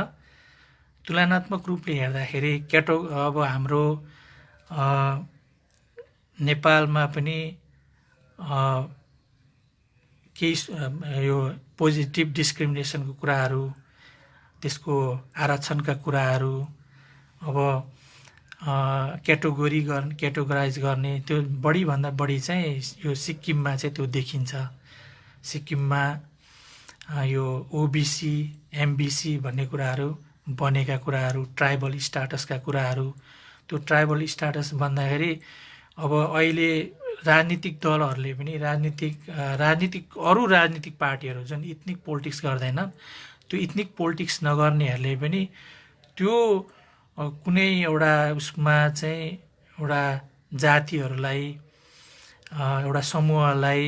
तुलनात्मक रूपले हेर्दाखेरि अब हाम्रो नेपालमा पनि केही यो पोजिटिभ डिस्क्रिमिनेसनको कुराहरू, त्यसको आरक्षणका कुराहरू, अब क्याटेगोराइज गर्ने त्यो बढीभन्दा बढी चाहिँ यो सिक्किममा चाहिँ त्यो देखिन्छ। सिक्किममा यो ओबिसी, एमबिसी भन्ने कुराहरू बनेका कुराहरू, ट्राइबल स्टाटसका कुराहरू। त्यो ट्राइबल स्टाटस भन्दाखेरि अब अहिले राजनीतिक दलहरूले पनि अरू राजनीतिक पार्टीहरू जुन इथनिक पोलिटिक्स गर्दैन, त्यो इथनिक पोलिटिक्स नगर्नेहरूले पनि त्यो कुनै एउटा उसमा चाहिँ एउटा जातिहरूलाई एउटा समूहलाई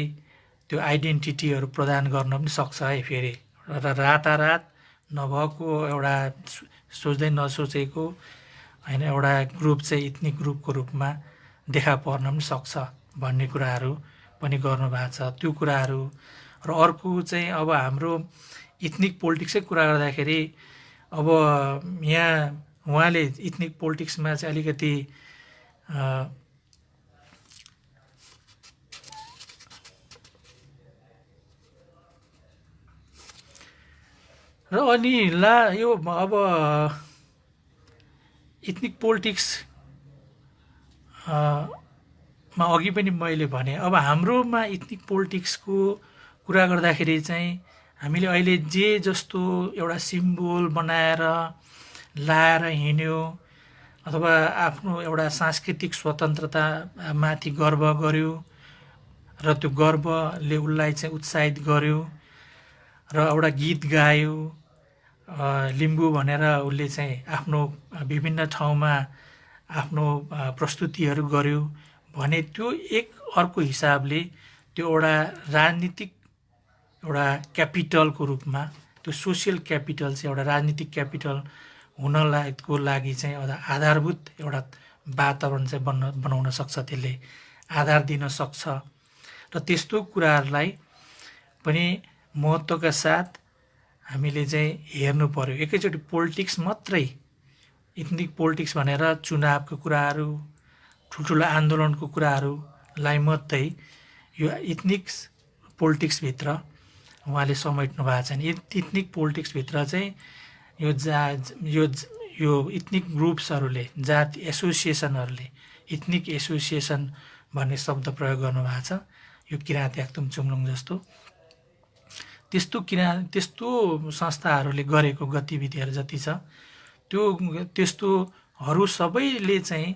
त्यो आइडेन्टिटीहरू प्रदान गर्न पनि सक्छ है। फेरि र रातारात नभएको एउटा सोच्दै नसोचेको होइन एउटा ग्रुप चाहिँ इथनिक ग्रुपको रूपमा देखा पर्न पनि सक्छ भन्ने कुराहरू पनि गर्नुभएको छ। त्यो कुराहरू र अर्को चाहिँ अब हाम्रो इथनिक पोलिटिक्सै कुरा गर्दाखेरि अब यहाँ उहाँले इथनिक पोलिटिक्समा चाहिँ अलिकति र अनि यो अब इथनिक पोलिटिक्स मा अघि पनि मैले भने अब हाम्रोमा इथनिक पोलिटिक्सको कुरा गर्दाखेरि चाहिँ हामीले अहिले जे जस्तो एउटा सिम्बोल बनाएर लाएर हिँड्यो अथवा आफ्नो एउटा सांस्कृतिक स्वतन्त्रतामाथि गर्व गर्यो र त्यो गर्वले उसलाई चाहिँ उत्साहित गर्यो र एउटा गीत गायो, लिम्बू भनेर उसले चाहिँ आफ्नो विभिन्न ठाउँमा आफ्नो प्रस्तुतिहरू गर्यो भने त्यो एक अर्को हिसाबले त्यो एउटा राजनीतिक एउटा क्यापिटलको रूपमा त्यो सोसियल क्यापिटल चाहिँ एउटा राजनीतिक क्यापिटल हुनलाको लागि चाहिँ एउटा आधारभूत एउटा वातावरण चाहिँ बनाउन सक्छ, त्यसले आधार दिन सक्छ। र त्यस्तो कुराहरूलाई पनि महत्त्वका साथ हामीले चाहिँ हेर्नु पर्यो। एकैचोटि पोलिटिक्स मात्रै इथनिक पोलिटिक्स भनेर चुनावको कुराहरू ठुल्ठुलो आन्दोलनको कुराहरूलाई मात्रै यो इथनिक पोलिटिक्सभित्र उहाँले समेट्नु भएको छैन। इथनिक पोलिटिक्सभित्र चाहिँ यो इथनिक ग्रुप्सहरूले जाति एसोसिएसनहरूले इथनिक एसोसिएसन भन्ने शब्द प्रयोग गर्नुभएको छ। यो किराँत याक्तुङ चुम्लुङ जस्तो त्यस्तो संस्थाहरूले गरेको गतिविधिहरू जति छ त्यस्तोहरू सबैले चाहिँ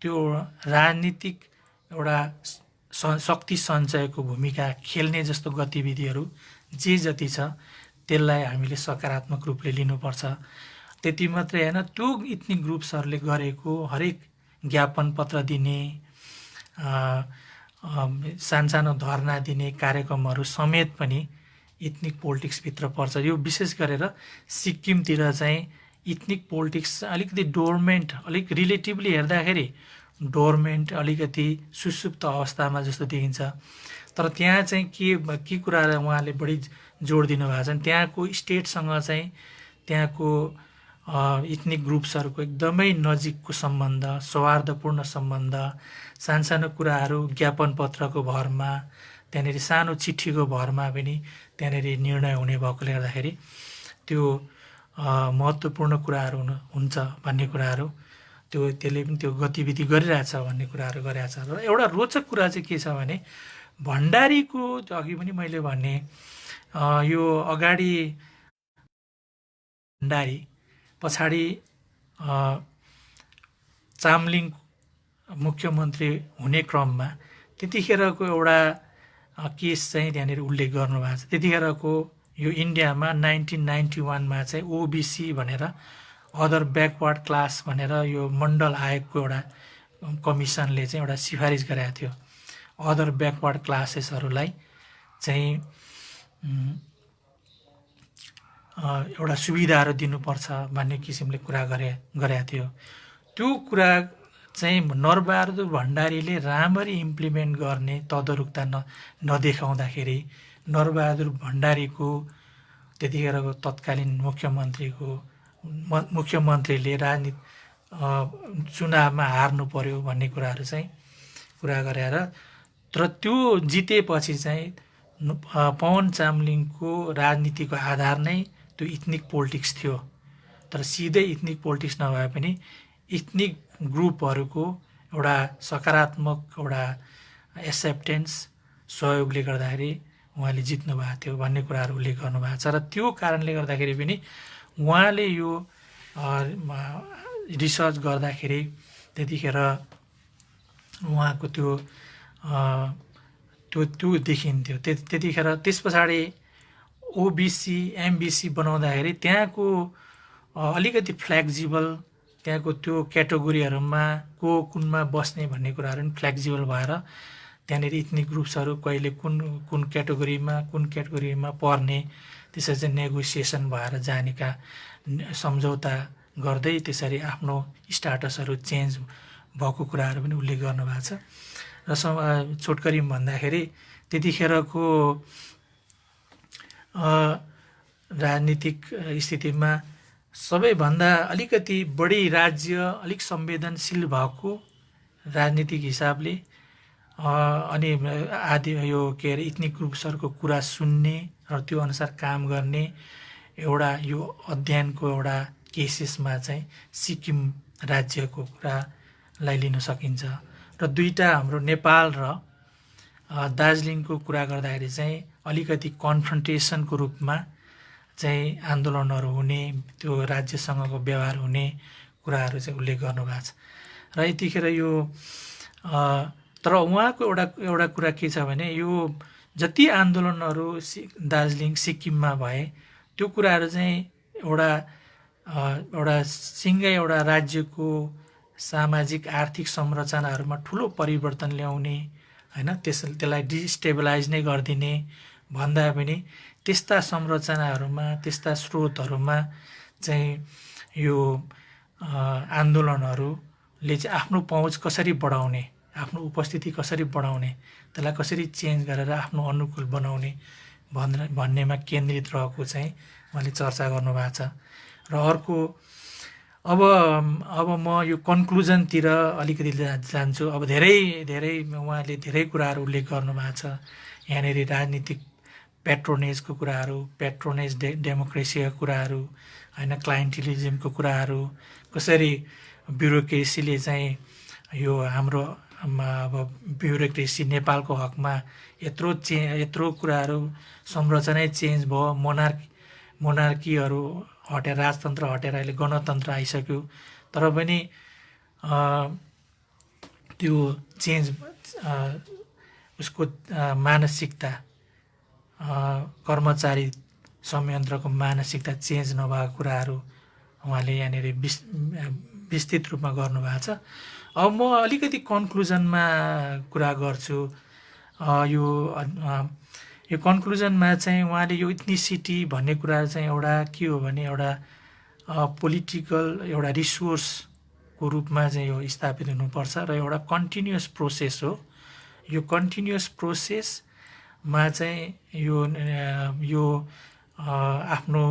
त्यो राजनीतिक एउटा शक्ति सञ्चयको भूमिका खेल्ने जस्तो गतिविधिहरू जे जति छ त्यसलाई हामीले सकारात्मक रूपले लिनुपर्छ। त्यति मात्रै होइन, त्यो इथनिक ग्रुप्सहरूले गरेको हरेक ज्ञापन पत्र दिने, सानसानो धर्ना दिने कार्यक्रमहरू समेत पनि इथनिक पोलिटिक्सभित्र पर्छ। यो विशेष गरेर सिक्किमतिर चाहिँ इथनिक पोलिटिक्स अलिकति डोर्मेन्ट, अलिक रिलेटिभली हेर्दाखेरि डोर्मेन्ट अलिकति सुसुप्त अवस्थामा जस्तो देखिन्छ। तर त्यहाँ चाहिँ के कुरालाई उहाँले बढी जोड दिनुभएको छ, त्यहाँको स्टेटसँग चाहिँ त्यहाँको इथनिक ग्रुप्सहरूको एकदमै नजिकको सम्बन्ध, सौहार्दपूर्ण सम्बन्ध, सानसानो कुराहरू ज्ञापन पत्रको भरमा, त्यहाँनिर सानो चिठीको भरमा पनि त्यहाँनिर निर्णय हुने भएकोले गर्दाखेरि त्यो महत्त्वपूर्ण कुराहरू हुन्छ भन्ने कुराहरू त्यसले पनि त्यो गतिविधि गरिरहेछ भन्ने कुराहरू गरिरहेछ। र एउटा रोचक कुरा चाहिँ के छ भने भण्डारीको अघि पनि मैले भने यो अगाडि भण्डारी पछाडि चामलिङ मुख्यमन्त्री हुने क्रममा त्यतिखेरको एउटा केस चाहिँ त्यहाँनिर उल्लेख गर्नुभएको छ। त्यतिखेरको यो इन्डियामा 1991मा चाहिँ ओबिसी भनेर अदर ब्याकवर्ड क्लास भनेर यो मण्डल आयोगको एउटा कमिसनले चाहिँ एउटा सिफारिस गरेको थियो। अदर ब्याकवर्ड क्लासेसहरूलाई चाहिँ एउटा सुविधाहरू दिनुपर्छ भन्ने किसिमले कुरा गरेको थियो। त्यो कुरा चाहिँ नरबहादुर भण्डारीले राम्ररी इम्प्लिमेन्ट गर्ने तदारुकता नदेखाउँदाखेरि नरबहादुर भण्डारीको त्यतिखेरको तत्कालीन मुख्यमन्त्रीले चुनावमा हार्नु पर्यो भन्ने कुराहरू चाहिँ कुरा गरेर, तर त्यो जितेपछि चाहिँ पवन चामलिङको राजनीतिको आधार नै त्यो इथनिक पोलिटिक्स थियो। तर सिधै इथनिक पोलिटिक्स नभए पनि इथनिक ग्रुपहरूको एउटा सकारात्मक एउटा एक्सेप्टेन्स सहयोगले गर्दाखेरि उहाँले जित्नु भएको थियो भन्ने कुराहरू उल्लेख गर्नुभएको छ। र त्यो कारणले गर्दाखेरि पनि उहाँले यो रिसर्च गर्दाखेरि त्यतिखेर उहाँको त्यो देखिन्थ्यो। त्यतिखेर त्यस पछाडि ओबिसी एमबिसी बनाउँदाखेरि त्यहाँको अलिकति फ्लेक्जिबल, त्यहाँको त्यो क्याटेगोरीहरूमा कुनमा बस्ने भन्ने कुराहरू पनि फ्लेक्जिबल भएर त्यहाँनिर इथनिक ग्रुप्सहरू कहिले कुन क्याटेगोरीमा पर्ने, त्यसरी चाहिँ नेगोसिएसन भएर जानेका सम्झौता गर्दै त्यसरी आफ्नो स्टाटसहरू चेन्ज भएको कुराहरू पनि उल्लेख गर्नुभएको छ। र छोटकरी भन्दाखेरि त्यतिखेरको राजनीतिक स्थितिमा सबैभन्दा अलिकति बढी राज्य अलिक संवेदनशील भएको राजनीतिक हिसाबले अनि यो के अरे इथनिक ग्रुप्सहरूको कुरा सुन्ने र त्यो अनुसार काम गर्ने एउटा यो अध्ययनको एउटा केसेसमा चाहिँ सिक्किम राज्यको कुरालाई लिन सकिन्छ। र दुईटा हाम्रो नेपाल र दार्जिलिङको कुरा गर्दाखेरि चाहिँ अलिकति कन्फ्रन्टेसनको रूपमा चाहिँ आन्दोलनहरू हुने, त्यो राज्यसँगको व्यवहार हुने कुराहरू चाहिँ उल्लेख गर्नुभएको छ। र यतिखेर यो तर उहाँको एउटा कुरा के छ भने यो जति आन्दोलनहरू दार्जिलिङ सिक्किममा भए त्यो कुराहरू चाहिँ एउटा सिङ्गै एउटा राज्यको सामाजिक आर्थिक संरचनाहरूमा ठुलो परिवर्तन ल्याउने होइन, त्यसलाई डिस्टेबलाइज नै गरिदिने भन्दा पनि त्यस्ता संरचनाहरूमा, त्यस्ता स्रोतहरूमा चाहिँ यो आन्दोलनहरूले चाहिँ आफ्नो पहुँच कसरी बढाउने, आफ्नो उपस्थिति कसरी बढाउने, त्यसलाई कसरी चेन्ज गरेर आफ्नो अनुकूल बनाउने भन्नेमा केन्द्रित रहेको चाहिँ उहाँले चर्चा गर्नुभएको छ। र अर्को अब म यो कन्क्लुजनतिर अलिकति जान्छु। अब धेरै उहाँले धेरै कुराहरू उल्लेख गर्नुभएको छ यहाँनिर, राजनीतिक पेट्रोनेजको कुराहरू, पेट्रोनेज डेमोक्रेसीका कुराहरू होइन, क्लाइन्टिलिजमको कुराहरू, कसरी ब्युरोक्रेसीले चाहिँ यो हाम्रो अब ब्युरोक्रेसी नेपालको हकमा यत्रो कुराहरू संरचनै चेन्ज भयो, मोनार्कीहरू हटेर, राजतन्त्र हटेर अहिले गणतन्त्र आइसक्यो, तर पनि त्यो चेन्ज उसको मानसिकता, कर्मचारी संयन्त्रको मानसिकता चेन्ज नभएको कुराहरू उहाँले यहाँनिर विस्तृत रूपमा गर्नुभएको छ। अब म अलिकति कन्क्लुजनमा कुरा गर्छु। यो कन्क्लुजनमा चाहिँ उहाँले यो इथनिसिटी भन्ने कुरा चाहिँ एउटा के हो भने एउटा पोलिटिकल एउटा रिसोर्सको रूपमा चाहिँ यो स्थापित हुनुपर्छ र एउटा कन्टिन्युअस प्रोसेस हो। यो कन्टिन्युअस प्रोसेसमा चाहिँ यो आफ्नो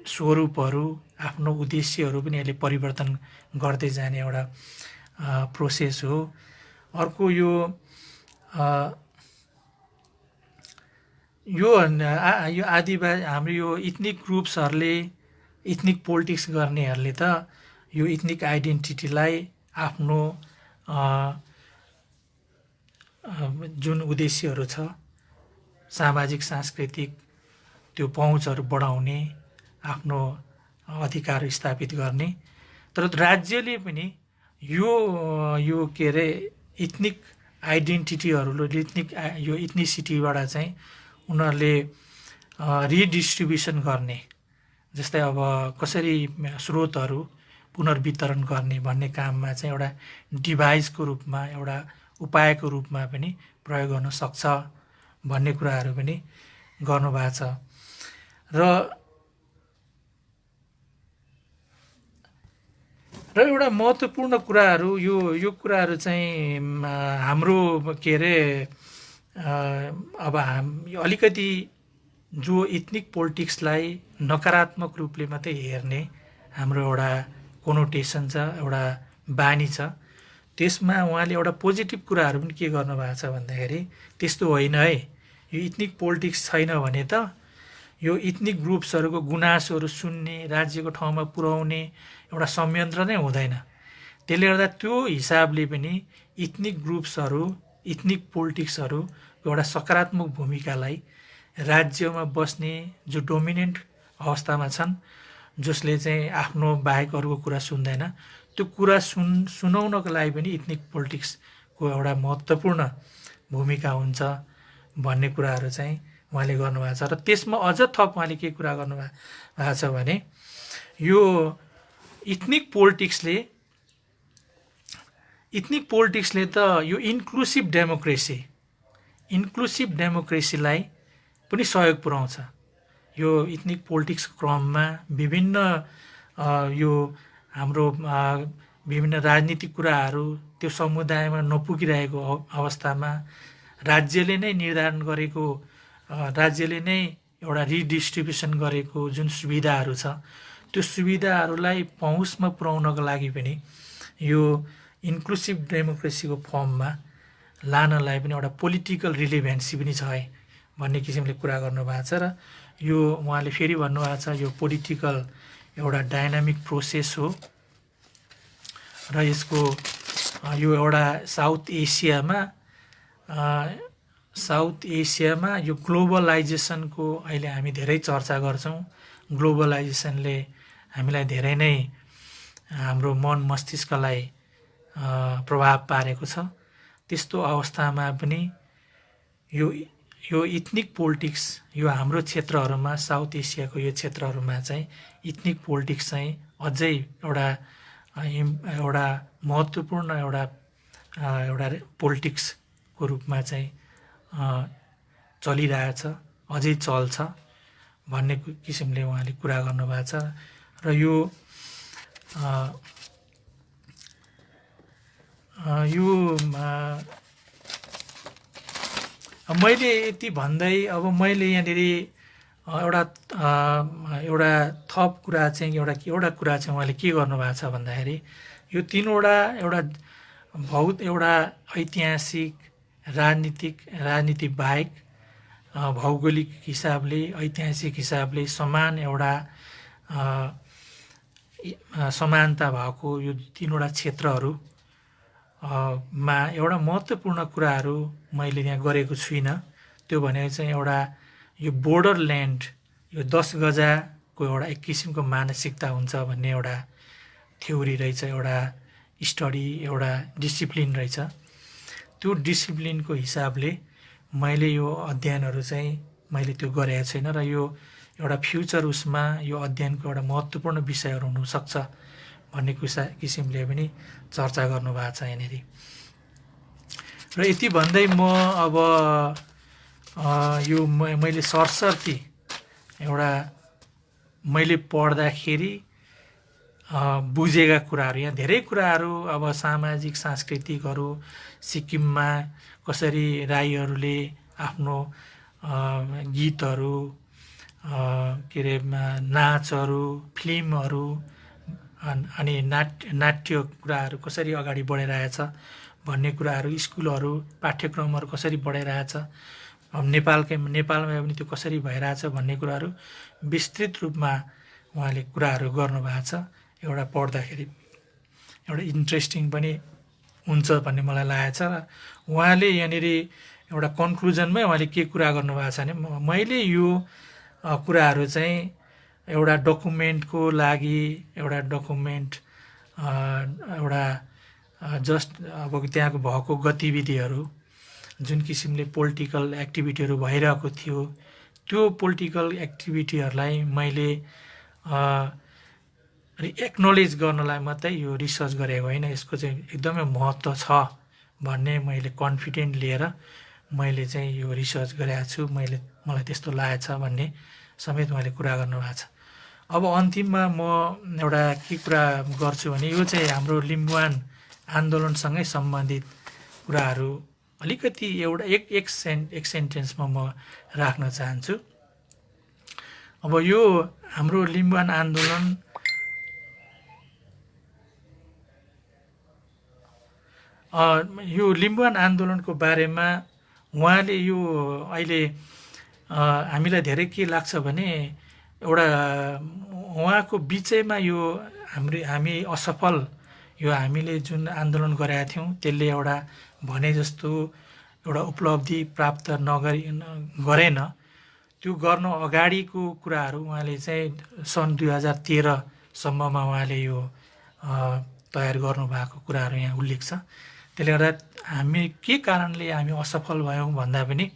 स्वरूपहरू, आफ्नो उद्देश्यहरू पनि यसले परिवर्तन गर्दै जाने एउटा प्रोसेस हो। अर्को यो आदिवासी हाम्रो यो इथनिक ग्रुप्सहरूले, इथनिक पोलिटिक्स गर्नेहरूले त यो इथनिक आइडेन्टिटीलाई आफ्नो जुन उद्देश्यहरू छ, सामाजिक सांस्कृतिक त्यो पहुँचहरू बढाउने, आफ्नो अधिकार स्थापित गर्ने, तर राज्यले पनि यो के अरे इथनिक आइडेन्टिटीहरूले यो इथनिसिटीबाट चाहिँ उनीहरूले रिडिस्ट्रिब्युसन गर्ने, जस्तै अब कसरी स्रोतहरू पुनर्वितरण गर्ने भन्ने काममा चाहिँ एउटा डिभाइसको रूपमा, एउटा उपायको रूपमा पनि प्रयोग गर्न सक्छ भन्ने कुराहरू पनि गर्नुभएको छ। र एउटा महत्त्वपूर्ण कुराहरू यो कुराहरू चाहिँ हाम्रो के अरे अब अलिकति जो इथनिक पोलिटिक्सलाई नकारात्मक रूपले मात्रै हेर्ने हाम्रो एउटा कोनोटेसन छ, एउटा बानी छ, त्यसमा उहाँले एउटा पोजिटिभ कुराहरू पनि के गर्नुभएको छ भन्दाखेरि त्यस्तो होइन है, यो इथनिक पोलिटिक्स छैन भने त यो इथनिक ग्रुप्सहरूको गुनासोहरू सुन्ने, राज्यको ठाउँमा पुर्याउने एउटा संयन्त्र नै हुँदैन। त्यसले गर्दा त्यो हिसाबले पनि इथनिक ग्रुप्सहरू, इथनिक पोलिटिक्सहरूको एउटा सकारात्मक भूमिकालाई राज्यमा बस्ने जो डोमिनेन्ट अवस्थामा छन्, जसले चाहिँ आफ्नो बाहेक अरूको कुरा सुन्दैन, त्यो कुरा सुनाउनको लागि पनि इथनिक पोलिटिक्सको एउटा महत्त्वपूर्ण भूमिका हुन्छ भन्ने कुराहरू चाहिँ उहाँले गर्नुभएको छ। र त्यसमा अझ थप उहाँले के कुरा गर्नुभएको छ भने यो इथनिक पोलिटिक्सले त यो इन्क्लुसिभ डेमोक्रेसीलाई पनि सहयोग पुर्याउँछ। यो इथनिक पोलिटिक्सको क्रममा विभिन्न यो हाम्रो विभिन्न राजनीतिक कुराहरू त्यो समुदायमा नपुगिरहेको अवस्थामा राज्यले नै निर्धारण गरेको, राज्यले नै एउटा रिडिस्ट्रिब्युसन गरेको जुन सुविधाहरू छ, त्यो सुविधाहरूलाई पहुँचमा पुर्याउनको लागि पनि यो इन्क्लुसिभ डेमोक्रेसीको फर्ममा लानलाई पनि एउटा पोलिटिकल रिलेभेन्सी पनि छ है भन्ने किसिमले कुरा गर्नुभएको छ। र यो उहाँले फेरि भन्नुभएको छ यो पोलिटिकल एउटा डाइनामिक प्रोसेस हो र यसको यो एउटा साउथ एसियामा यो ग्लोबलाइजेसनको अहिले हामी धेरै चर्चा गर्छौँ। ग्लोबलाइजेसनले हामीलाई धेरै नै हाम्रो मन मस्तिष्कलाई प्रभाव पारेको छ। त्यस्तो अवस्थामा पनि यो इथनिक पोलिटिक्स यो हाम्रो क्षेत्रहरूमा, साउथ एसियाको यो क्षेत्रहरूमा चाहिँ इथनिक पोलिटिक्स चाहिँ अझै एउटा महत्त्वपूर्ण एउटा पोलिटिक्सको रूपमा चाहिँ चलिरहेछ, अझै चल्छ भन्ने किसिमले उहाँले कुरा गर्नुभएको छ। र मैले यति भन्दै अब मैले यहाँनिर एउटा थप कुरा चाहिँ एउटा कुरा चाहिँ उहाँले के गर्नुभएको छ भन्दाखेरि यो तीनवटा एउटा ऐतिहासिक राजनीति बाहेक भौगोलिक हिसाबले, ऐतिहासिक हिसाबले समान एउटा समानता भएको यो तीनवटा क्षेत्रहरू मा एउटा महत्त्वपूर्ण कुराहरू मैले यहाँ गरेको छुइनँ। त्यो भनेको चाहिँ एउटा यो बोर्डर ल्यान्ड, यो 10 गजाको एउटा एक किसिमको मानसिकता हुन्छ भन्ने एउटा थ्योरी रहेछ, एउटा स्टडी, एउटा डिसिप्लिन रहेछ। त्यो डिसिप्लिनको हिसाबले मैले यो अध्ययनहरू चाहिँ मैले त्यो गरेको छैन र यो एउटा फ्युचर उसमा यो अध्ययनको एउटा महत्त्वपूर्ण विषयहरू हुनसक्छ भन्ने किसिमले पनि चर्चा गर्नुभएको छ यहाँनिर। र यति भन्दै म अब यो मैले सरसर्ती एउटा मैले पढ्दाखेरि बुझेका कुराहरू, यहाँ धेरै कुराहरू अब सामाजिक सांस्कृतिकहरू सिक्किममा कसरी राईहरूले आफ्नो गीतहरू, के अरे नाचहरू, फिल्महरू अनि नाट्य कुराहरू कसरी अगाडि बढिरहेछ भन्ने कुराहरू, स्कुलहरू पाठ्यक्रमहरू कसरी बढिरहेछ, अब नेपालमा पनि त्यो कसरी भइरहेछ भन्ने कुराहरू विस्तृत रूपमा उहाँले कुराहरू गर्नुभएको छ। एउटा पढ्दाखेरि एउटा इन्ट्रेस्टिङ पनि हुन्छ भन्ने मलाई लागेको छ। र उहाँले यहाँनिर एउटा कन्क्लुजनमै उहाँले के कुरा गर्नुभएको छ भने मैले यो कुराहरू चाहिँ एउटा डकुमेन्टको लागि एउटा जस्ट अब त्यहाँको भएको गतिविधिहरू जुन किसिमले पोलिटिकल एक्टिभिटीहरू भइरहेको थियो, त्यो पोलिटिकल एक्टिभिटीहरूलाई मैले एक्नोलेज गर्नलाई मात्रै यो रिसर्च गरेको होइन, यसको चाहिँ एकदमै महत्त्व छ भन्ने मैले कन्फिडेन्ट लिएर मैले चाहिँ यो रिसर्च गरेको छु, मलाई त्यस्तो लागेको छ भन्ने समेत उहाँले कुरा गर्नुभएको छ। अब अन्तिममा म एउटा के कुरा गर्छु भने यो चाहिँ हाम्रो लिम्बुवान आन्दोलनसँगै सम्बन्धित कुराहरू अलिकति एउटा एक सेन्टेन्समा म राख्न चाहन्छु। अब यो हाम्रो लिम्बुवान आन्दोलन यो लिम्बुवान आन्दोलनको बारेमा उहाँले यो अहिले हामीलाई धेरै के लाग्छ भने एउटा उहाँको विषयमा यो हामी असफल, यो हामीले जुन आन्दोलन गरेका थियौँ त्यसले एउटा भने जस्तो एउटा उपलब्धि प्राप्त गरेन, त्यो गर्नु अगाडिको कुराहरू उहाँले चाहिँ सन् 2013सम्ममा उहाँले यो तयार गर्नुभएको कुराहरू यहाँ उल्लेख छ। त्यसले गर्दा हामी के कारणले हामी असफल भयौँ भन्दा पनि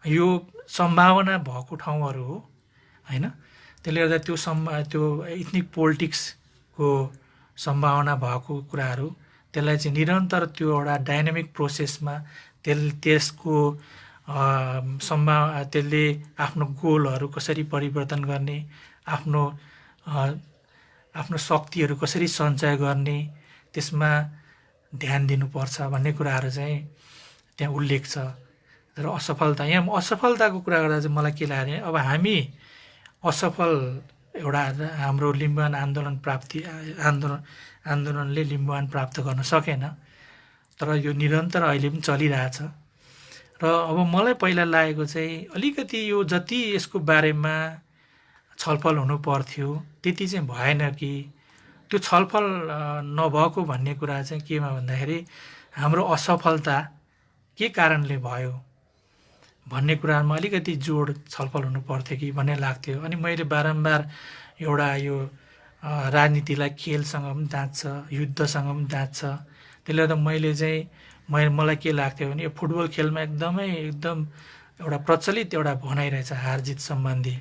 यो सम्भावना भएको ठाउँहरू हो होइन। त्यसले गर्दा त्यो इथनिक पोलिटिक्सको सम्भावना भएको कुराहरू त्यसलाई चाहिँ निरन्तर त्यो एउटा डाइनामिक प्रोसेसमा त्यसको त्यसले आफ्नो गोलहरू कसरी परिवर्तन गर्ने, आफ्नो शक्तिहरू कसरी सञ्चय गर्ने, त्यसमा ध्यान दिनुपर्छ भन्ने कुराहरू चाहिँ त्यहाँ उल्लेख छ। तर असफलता, यहाँ असफलताको कुरा गर्दा चाहिँ मलाई के लाग्यो भने अब हामी असफल एउटा हाम्रो लिम्बुवान आन्दोलनले लिम्बुवान प्राप्त गर्न सकेन, तर यो निरन्तर अहिले पनि चलिरहेछ। र अब मलाई पहिला लागेको चाहिँ अलिकति यो जति यसको बारेमा छलफल हुनु पर्थ्यो त्यति चाहिँ भएन कि त्यो छलफल नभएको भन्ने कुरा चाहिँ केमा भन्दाखेरि हाम्रो असफलता के कारणले भयो भन्ने कुरामा अलिकति जोड छलफल हुनु पर्थ्यो कि भन्ने लाग्थ्यो। अनि मैले बारम्बार एउटा यो राजनीतिलाई खेलसँग पनि जाँच्छ, युद्धसँग पनि जाँच्छ। त्यसले गर्दा मैले चाहिँ मलाई के लाग्थ्यो भने यो फुटबल खेलमा एकदम एउटा प्रचलित एउटा भनाइ रहेछ हार जित सम्बन्धी।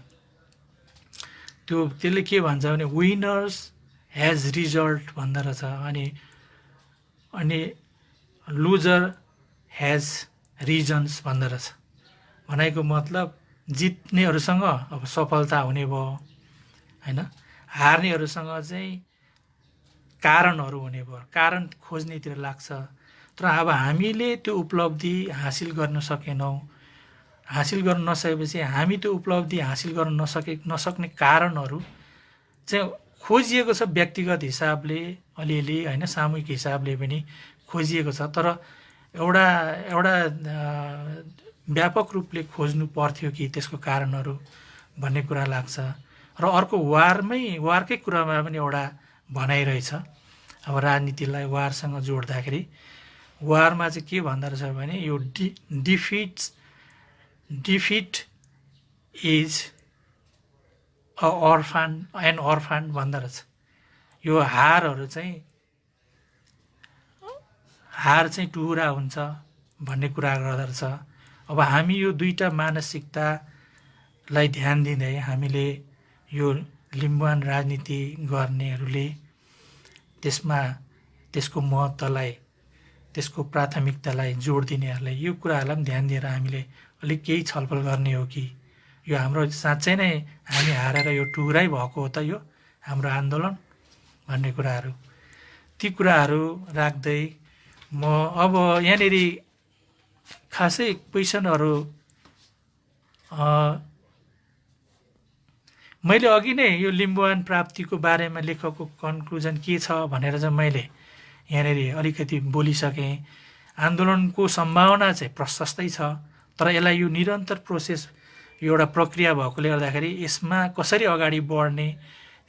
त्यसले के भन्छ भने विनर्स हेज रिजल्ट भन्दो रहेछ, अनि लुजर हेज रिजन्स भन्दो रहेछ। भनाइको मतलब जित्नेहरूसँग अब सफलता हुने भयो होइन, हार्नेहरूसँग चाहिँ कारणहरू हुने भयो, कारण खोज्नेतिर लाग्छ। तर अब हामीले त्यो उपलब्धि हासिल गर्न सकेनौँ, हासिल गर्न नसकेपछि हामी त्यो उपलब्धि हासिल गर्न नसक्ने कारणहरू चाहिँ खोजिएको छ व्यक्तिगत हिसाबले अलिअलि होइन, सामूहिक हिसाबले पनि खोजिएको छ। तर एउटा व्यापक रूपले खोज्नु पर्थ्यो कि त्यसको कारणहरू भन्ने कुरा लाग्छ। र अर्को वारकै कुरामा पनि एउटा भनाइ रहेछ। अब राजनीतिलाई वारसँग जोड्दाखेरि वारमा चाहिँ के भन्दो रहेछ भने यो डिफिट इज एन अर्फान भन्दो रहेछ। यो हार चाहिँ टुहुरा हुन्छ भन्ने कुरा गर्दो रहेछ। अब हामी यो दुईटा मानसिकतालाई ध्यान दिँदै हामीले यो लिम्बुवान राजनीति गर्नेहरूले त्यसको महत्त्वलाई, त्यसको प्राथमिकतालाई जोड दिनेहरूलाई यो कुराहरूलाई पनि ध्यान दिएर हामीले अलिक केही छलफल गर्ने हो कि यो हाम्रो साँच्चै नै हामी हारेर यो टुहुरै भएको हो त यो हाम्रो आन्दोलन भन्ने कुराहरू, ती कुराहरू राख्दै म अब यहाँनिर खासै क्वेसनहरू मैले अघि नै यो लिम्बुवान प्राप्तिको बारेमा लेखकको कन्क्लुजन के छ भनेर चाहिँ मैले यहाँनिर अलिकति बोलिसकेँ। आन्दोलनको सम्भावना चाहिँ प्रशस्तै छ, तर यसलाई यो निरन्तर प्रोसेस, यो एउटा प्रक्रिया भएकोले गर्दाखेरि यसमा कसरी अगाडि बढ्ने,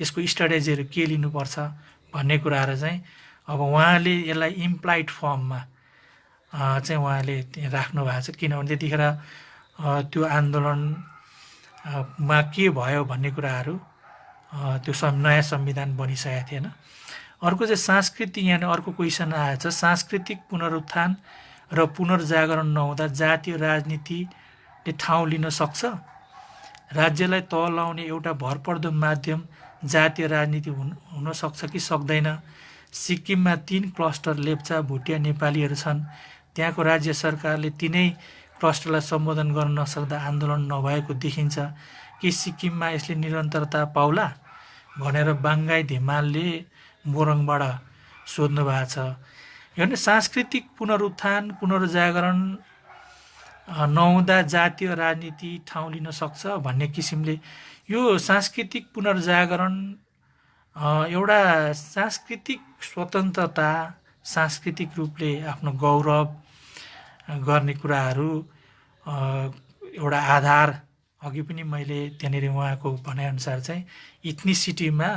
यसको स्ट्राटेजीहरू के लिनुपर्छ भन्ने कुराहरू चाहिँ अब उहाँले यसलाई इम्प्लाइड फर्ममा चाहिँ उहाँले राख्नु भएको छ। किनभने त्यतिखेर त्यो आन्दोलनमा के भयो भन्ने कुराहरू त्यो नयाँ संविधान बनिसकेको थिएन। अर्को चाहिँ सांस्कृतिक, यहाँ अर्को क्वेसन आएछ, सांस्कृतिक पुनरुत्थान र पुनर्जागरण नहुँदा जातीय राजनीतिले ठाउँ लिन सक्छ? राज्यलाई तह लाउने एउटा भरपर्दो माध्यम जातीय राजनीति हुन सक्छ कि सक्दैन? सिक्किममा 3 क्लस्टर लेप्चा, भुटिया, नेपालीहरू छन्। त्यहाँको राज्य सरकारले तिनै क्लस्टरलाई सम्बोधन गर्न नसक्दा आन्दोलन नभएको देखिन्छ कि सिक्किममा यसले निरन्तरता पाउला भनेर बाङ्गाई धिमालले मोरङबाट सोध्नु भएको छ। यो भने सांस्कृतिक पुनरुत्थान पुनर्जागरण नहुँदा जातीय राजनीति ठाउँ लिन सक्छ भन्ने किसिमले यो सांस्कृतिक पुनर्जागरण एउटा सांस्कृतिक स्वतन्त्रता, सांस्कृतिक रूपले आफ्नो गौरव गर्ने कुराहरू एउटा आधार, अघि पनि मैले त्यहाँनिर उहाँको भनाइअनुसार चाहिँ इथनिसिटीमा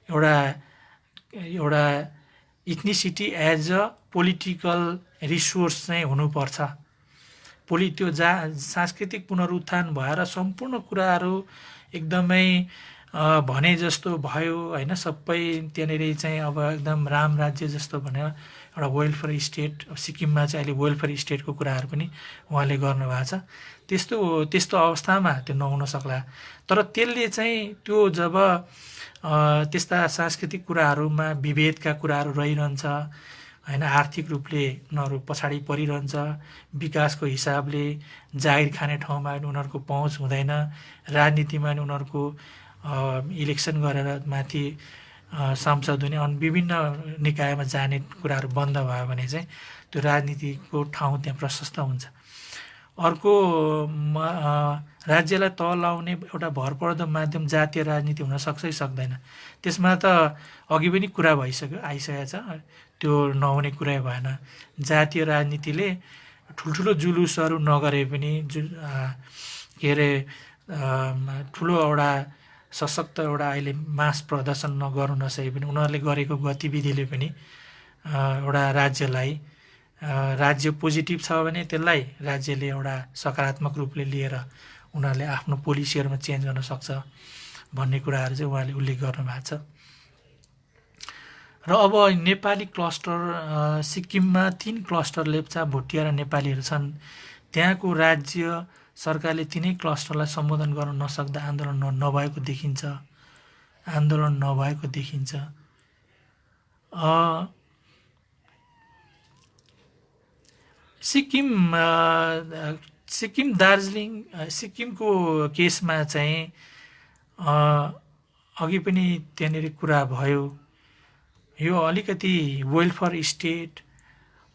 एउटा ethnicity as a political resource चाहिँ हुनुपर्छ त्यो सांस्कृतिक पुनरुत्थान भएर सम्पूर्ण कुराहरू एकदमै भने जस्तो भयो होइन। सबै त्यहाँनिर चाहिँ अब एकदम राम राज्य जस्तो भनेर एउटा वेलफेयर स्टेट सिक्किममा चाहिँ अहिले वेलफेयर स्टेटको कुराहरू पनि उहाँले गर्नुभएको छ। त्यस्तो त्यस्तो अवस्थामा त्यो नहुन सक्ला। तर त्यसले चाहिँ त्यो जब त्यस्ता सांस्कृतिक कुराहरूमा विभेदका कुराहरू रहिरहन्छ होइन, आर्थिक रूपले उनीहरू पछाडि परिरहन्छ, विकासको हिसाबले जागिर खाने ठाउँमा पनि उनीहरूको पहुँच हुँदैन, राजनीतिमा पनि उनीहरूको इलेक्सन गरेर माथि सांसद हुने अनि विभिन्न निकायमा जाने कुराहरू बन्द भयो भने चाहिँ त्यो राजनीतिको ठाउँ त्यहाँ प्रशस्त हुन्छ। अर्को राज्यलाई तल लाउने एउटा भरपर्दो माध्यम जातीय राजनीति हुन सक्छै सक्दैन। त्यसमा त अघि पनि कुरा भइसक्यो, आइसकेको छ, त्यो नहुने कुरै भएन। जातीय राजनीतिले ठुल्ठुलो जुलुसहरू नगरे पनि के अरे ठुलो एउटा सशक्त एउटा अहिले मास प्रदर्शन नगर्नु नसके पनि उनीहरूले गरेको गतिविधिले पनि एउटा राज्यलाई राज्य पोजिटिभ छ भने त्यसलाई राज्यले एउटा सकारात्मक रूपले लिएर उनीहरूले आफ्नो पोलिसीहरूमा चेन्ज गर्न सक्छ भन्ने कुराहरू चाहिँ उहाँले उल्लेख गर्नुभएको छ। र अब नेपाली क्लस्टर सिक्किममा 3 क्लस्टर लेप्चा, भुटिया र नेपालीहरू छन्। त्यहाँको राज्य सरकारले तिनै क्लस्टरलाई सम्बोधन गर्न नसक्दा आन्दोलन नभएको देखिन्छ। सिक्किम दार्जिलिङ सिक्किमको केसमा चाहिँ अघि पनि त्यहाँनिर कुरा भयो, यो अलिकति वेलफेयर स्टेट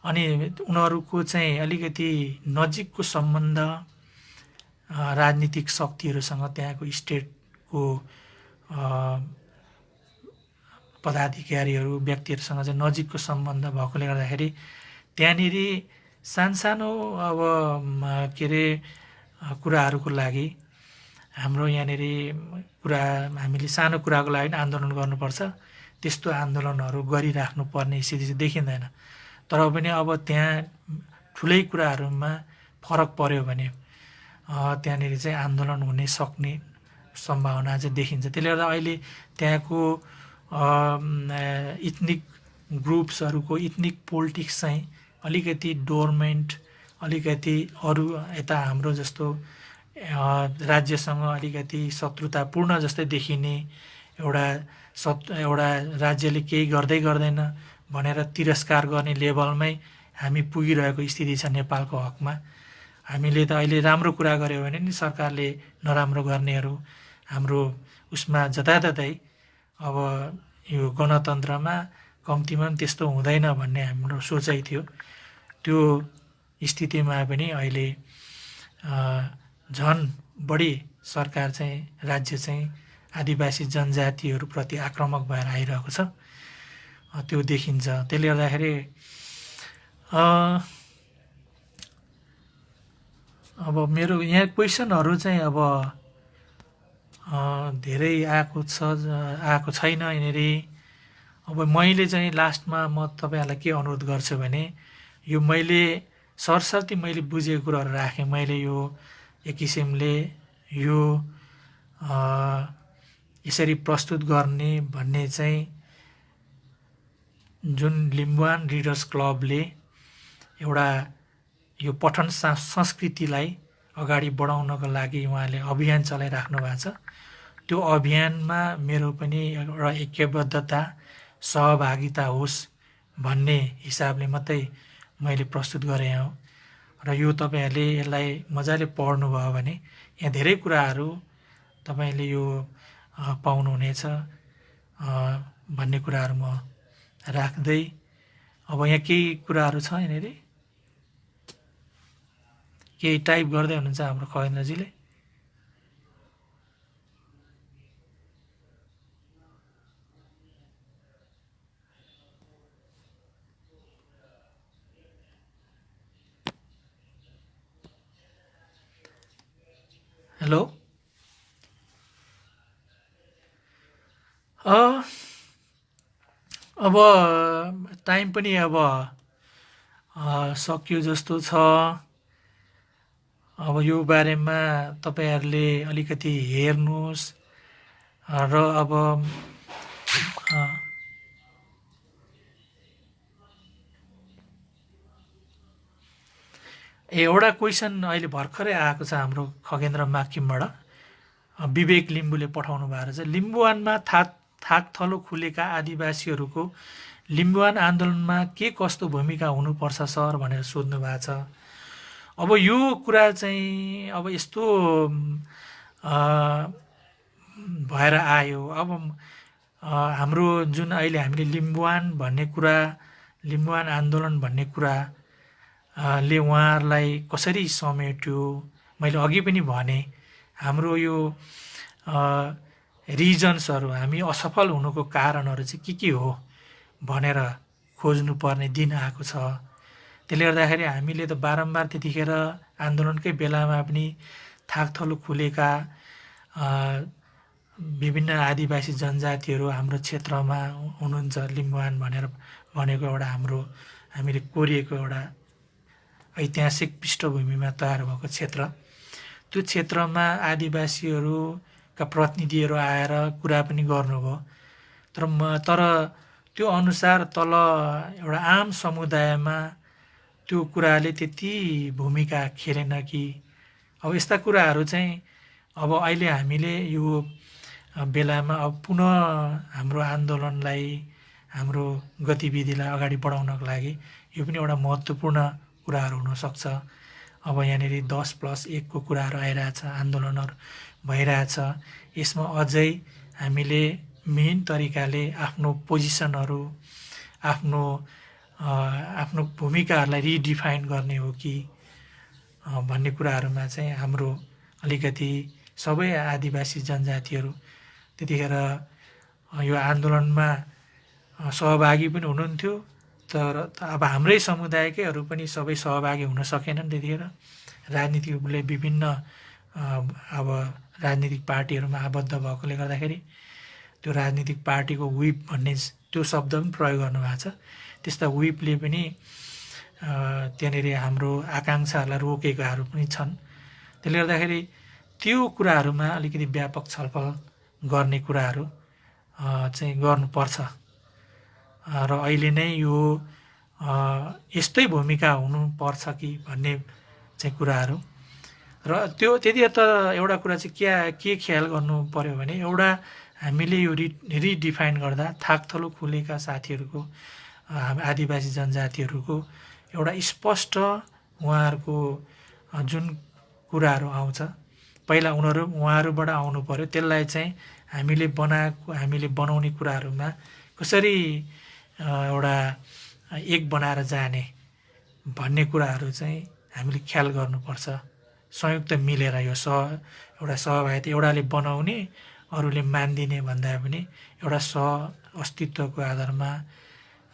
अनि उनीहरूको चाहिँ अलिकति नजिकको सम्बन्ध राजनीतिक शक्तिहरूसँग त्यहाँको स्टेटको पदाधिकारीहरू व्यक्तिहरूसँग चाहिँ नजिकको सम्बन्ध भएकोले गर्दाखेरि त्यहाँनिर सानसानो अब के अरे कुराहरूको लागि हाम्रो यहाँनिर हामीले सानो कुराको लागि आन्दोलन गर्नुपर्छ, त्यस्तो आन्दोलनहरू गरिराख्नुपर्ने स्थिति चाहिँ देखिँदैन। तर पनि अब त्यहाँ ठुलै कुराहरूमा फरक पर्यो भने त्यहाँनिर चाहिँ आन्दोलन हुने सक्ने सम्भावना चाहिँ देखिन्छ। त्यसले गर्दा अहिले त्यहाँको इथनिक ग्रुप्सहरूको इथनिक पोलिटिक्स चाहिँ अलिकति डोर्मेन्ट, अलिकति अरू यता हाम्रो जस्तो राज्यसँग अलिकति शत्रुतापूर्ण जस्तै देखिने एउटा राज्यले केही गर्दैन भनेर तिरस्कार गर्ने लेभलमै हामी पुगिरहेको स्थिति छ नेपालको हकमा। हामीले त अहिले राम्रो कुरा गऱ्यो भने नि सरकारले नराम्रो गर्नेहरू हाम्रो उसमा जताततै अब यो गणतन्त्रमा कम्तीमा पनि त्यस्तो हुँदैन भन्ने हाम्रो सोचाइ थियो। त्यो स्थितिमा पनि अहिले झन् बढी सरकार चाहिँ राज्य चाहिँ आदिवासी जनजातिहरूप्रति आक्रामक भएर आइरहेको छ, त्यो देखिन्छ। त्यसले गर्दाखेरि अब मेरो यहाँ क्वेसनहरू चाहिँ अब धेरै आएको छैन यहाँनिर। अब मैले चाहिँ लास्टमा म तपाईँहरूलाई के अनुरोध गर्छु भने यो मैले सरसर्ती मैले बुझेको कुराहरू राखेँ। मैले यो एक किसिमले यो यसरी प्रस्तुत गर्ने भन्ने चाहिँ जुन लिम्बुवान रिडर्स क्लबले एउटा यो पठन संस्कृतिलाई अगाडि बढाउनको लागि उहाँले अभियान चलाइराख्नु भएको छ। त्यो अभियानमा मेरो पनि एउटा ऐक्यबद्धता सहभागिता होस् भन्ने हिसाबले मात्रै मैले प्रस्तुत गरेँ हो। र यो तपाईँहरूले यसलाई मजाले पढ्नुभयो भने यहाँ धेरै कुराहरू तपाईँले यो पाउनुहुनेछ भन्ने कुराहरू म राख्दै अब यहाँ केही कुराहरू छ यहाँनिर केही टाइप गर्दै हुनुहुन्छ हाम्रो खगेन्द्रजीले। हेलो, अब टाइम पनि अब सक्यो जस्तो छ। अब यो बारेमा तपाईँहरूले अलिकति हेर्नुहोस् र अब एउटा क्वेसन अहिले भर्खरै आएको छ हाम्रो खगेन्द्र माकिमबाट विवेक लिम्बूले पठाउनु भएको छ। लिम्बुवानमा थाकथलो खुलेका आदिवासीहरूको लिम्बुवान आन्दोलनमा के कस्तो भूमिका हुनुपर्छ सर भनेर सोध्नु भएको छ। अब यो कुरा चाहिँ अब यस्तो भएर आयो। अब हाम्रो जुन अहिले हामीले लिम्बुवान भन्ने कुरा, लिम्बुवान आन्दोलन भन्ने कुरा ले उहाँहरूलाई कसरी समेट्यो, मैले अघि पनि भने हाम्रो यो रिजन्सहरू, हामी असफल हुनुको कारणहरू चाहिँ के हो भनेर खोज्नुपर्ने दिन आएको छ। त्यसले गर्दाखेरि हामीले त बारम्बार त्यतिखेर आन्दोलनकै बेलामा पनि थाकथलो खुलेका विभिन्न आदिवासी जनजातिहरू हाम्रो क्षेत्रमा हुनुहुन्छ। लिम्बुवान भनेर भनेको एउटा हाम्रो हामीले कोरिएको एउटा ऐतिहासिक पृष्ठभूमिमा तयार भएको क्षेत्र, त्यो क्षेत्रमा आदिवासीहरूका प्रतिनिधिहरू आएर कुरा पनि गर्नुभयो। तर त्यो अनुसार तल एउटा आम समुदायमा त्यो कुराले त्यति भूमिका खेलेन कि। अब यस्ता कुराहरू चाहिँ अब अहिले हामीले यो बेलामा अब पुनः हाम्रो आन्दोलनलाई, हाम्रो गतिविधिलाई अगाडि बढाउनको लागि यो पनि एउटा महत्त्वपूर्ण कुराहरू हुनसक्छ। अब यहाँनिर 10+1 को कुराहरू आइरहेछ, आन्दोलनहरू भइरहेछ। यसमा अझै हामीले मेन तरिकाले आफ्नो पोजिसनहरू, आफ्नो भूमिकाहरूलाई रिडिफाइन गर्ने हो कि भन्ने कुराहरूमा चाहिँ हाम्रो अलिकति सबै आदिवासी जनजातिहरू त्यतिखेर यो आन्दोलनमा सहभागी पनि हुनुहुन्थ्यो। तर अब हाम्रै समुदायकैहरू पनि सबै सहभागी हुन सकेनन्। त्यतिखेर राजनीतिकले विभिन्न अब राजनीतिक पार्टीहरूमा आबद्ध भएकोले गर्दाखेरि त्यो राजनीतिक पार्टीको व्हिप भन्ने त्यो शब्द पनि प्रयोग गर्नुभएको छ। त्यस्ता व्हिपले पनि त्यहाँनिर हाम्रो आकाङ्क्षाहरूलाई रोकेकाहरू पनि छन्। त्यसले गर्दाखेरि त्यो कुराहरूमा अलिकति व्यापक छलफल गर्ने कुराहरू चाहिँ गर्नुपर्छ र अहिले नै यो यस्तै भूमिका हुनुपर्छ कि भन्ने चाहिँ कुराहरू। र त्यो त्यति त एउटा कुरा चाहिँ के ख्याल गर्नु पर्यो भने, एउटा हामीले यो रिडिफाइन गर्दा थाकथलो खुलेका साथीहरूको, आदिवासी जनजातिहरूको एउटा स्पष्ट उहाँहरूको जुन कुराहरू आउँछ, पहिला उहाँहरूबाट आउनु पर्यो। त्यसलाई चाहिँ हामीले बनाउने कुराहरूमा कसरी एउटा एक बनाएर जाने भन्ने कुराहरू चाहिँ हामीले ख्याल गर्नुपर्छ। संयुक्त मिलेर यो एउटा सहभागिता, एउटाले बनाउने अरूले मानिदिने भन्दा पनि एउटा अस्तित्वको आधारमा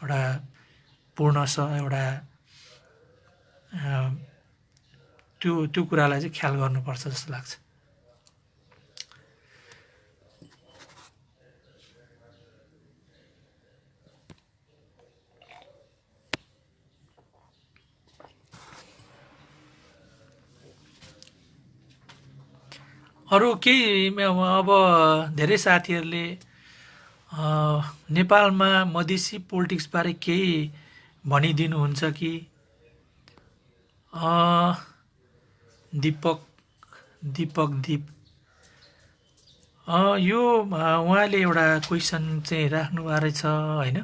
एउटा पूर्ण एउटा त्यो कुरालाई चाहिँ ख्याल गर्नुपर्छ जस्तो लाग्छ। अरू केही अब धेरै साथीहरूले नेपालमा मधेसी पोलिटिक्सबारे केही भनिदिनुहुन्छ कि? दिप यो उहाँले एउटा क्वेसन चाहिँ राख्नुभएको रहेछ होइन।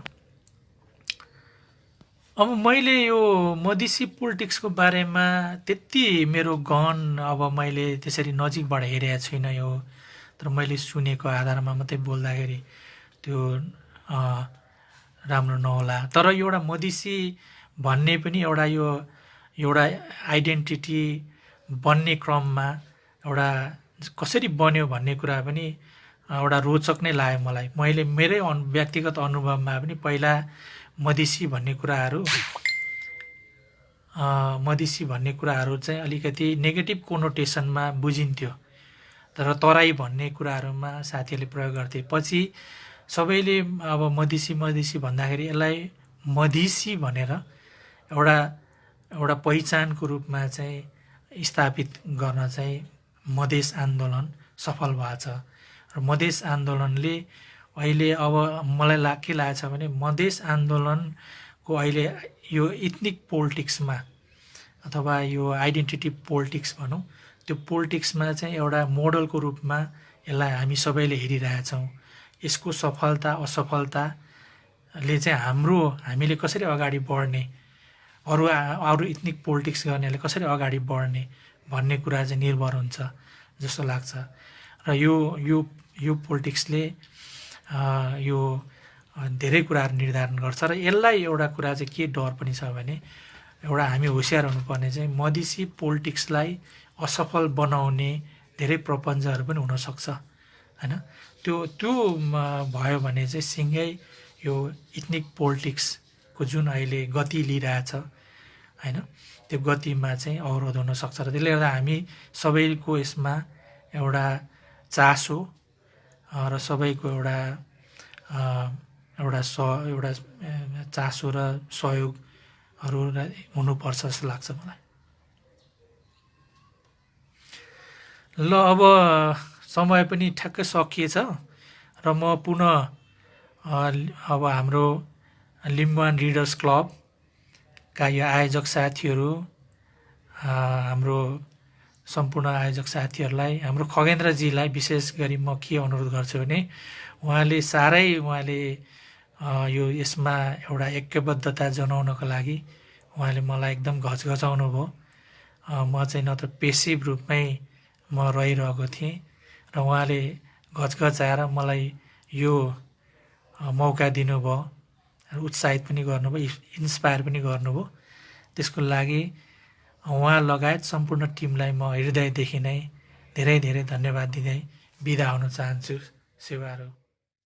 अब मैले यो मधेसी पोलिटिक्सको बारेमा त्यति मेरो गहन अब मैले त्यसरी नजिकबाट हेरेको छुइनँ यो, तर मैले सुनेको आधारमा मात्रै बोल्दाखेरि त्यो राम्रो नहोला। तर एउटा मधेसी भन्ने पनि एउटा आइडेन्टिटी बन्ने क्रममा एउटा कसरी बन्यो भन्ने कुरा पनि एउटा रोचक नै लाग्यो मलाई। मैले मेरै व्यक्तिगत अनुभवमा पनि पहिला मधेसी भन्ने कुराहरू चाहिँ अलिकति नेगेटिभ कोनोटेसनमा बुझिन्थ्यो। तर तराई भन्ने कुराहरूमा साथीहरूले प्रयोग गर्थे। पछि सबैले अब मधेसी भन्दाखेरि यसलाई मधेसी भनेर एउटा पहिचानको रूपमा चाहिँ स्थापित गर्न चाहिँ मधेस आन्दोलन सफल भएको छ र मधेस आन्दोलनले अहिले अब मलाई के लागेको छ भने मधेस आन्दोलनको अहिले यो इथनिक पोलिटिक्समा अथवा यो आइडेन्टिटी पोलिटिक्स भनौँ त्यो पोलिटिक्समा चाहिँ एउटा मोडलको रूपमा यसलाई हामी सबैले हेरिरहेछौँ। यसको सफलता असफलताले चाहिँ हामीले कसरी अगाडि बढ्ने, अरू इथनिक पोलिटिक्स गर्नेहरूले कसरी अगाडि बढ्ने भन्ने कुरा चाहिँ निर्भर हुन्छ जस्तो लाग्छ। र यो पोलिटिक्सले यो धेरै कुराहरू निर्धारण गर्छ र यसलाई एउटा कुरा चाहिँ के डर पनि छ भने एउटा हामी होसियार हुनुपर्ने चाहिँ मधेसी पोलिटिक्सलाई असफल बनाउने धेरै प्रपञ्चहरू पनि हुनसक्छ होइन। त्यो भयो भने चाहिँ सँगै यो इथनिक पोलिटिक्सको जुन अहिले गति लिइरहेछ होइन त्यो गतिमा चाहिँ अवरोध हुनसक्छ र त्यसले गर्दा हामी सबैको यसमा एउटा चासो र सबैको एउटा चासो र सहयोगहरू हुनुपर्छ जस्तो लाग्छ मलाई। ल अब समय पनि ठ्याक्कै सकिएछ र म पुनः अब हाम्रो लिम्बुवान रिडर्स क्लबका यो आयोजक साथीहरू, हाम्रो सम्पूर्ण आयोजक साथीहरूलाई, हाम्रो खगेन्द्रजीलाई विशेष गरी म के अनुरोध गर्छु भने उहाँले यो यसमा एउटा ऐक्यबद्धता जनाउनको लागि उहाँले मलाई एकदम घचघचाउनु भयो। म चाहिँ नत्र पेसिभ रूपमै म रहिरहेको थिएँ र उहाँले घचघचाएर मलाई यो मौका दिनुभयो र उत्साहित पनि गर्नुभयो, इन्सपायर पनि गर्नुभयो। त्यसको लागि उहाँ लगायत सम्पूर्ण टिमलाई म हृदयदेखि नै धेरै धेरै धन्यवाद दिँदै बिदा हुन चाहन्छु। सेवाहरू।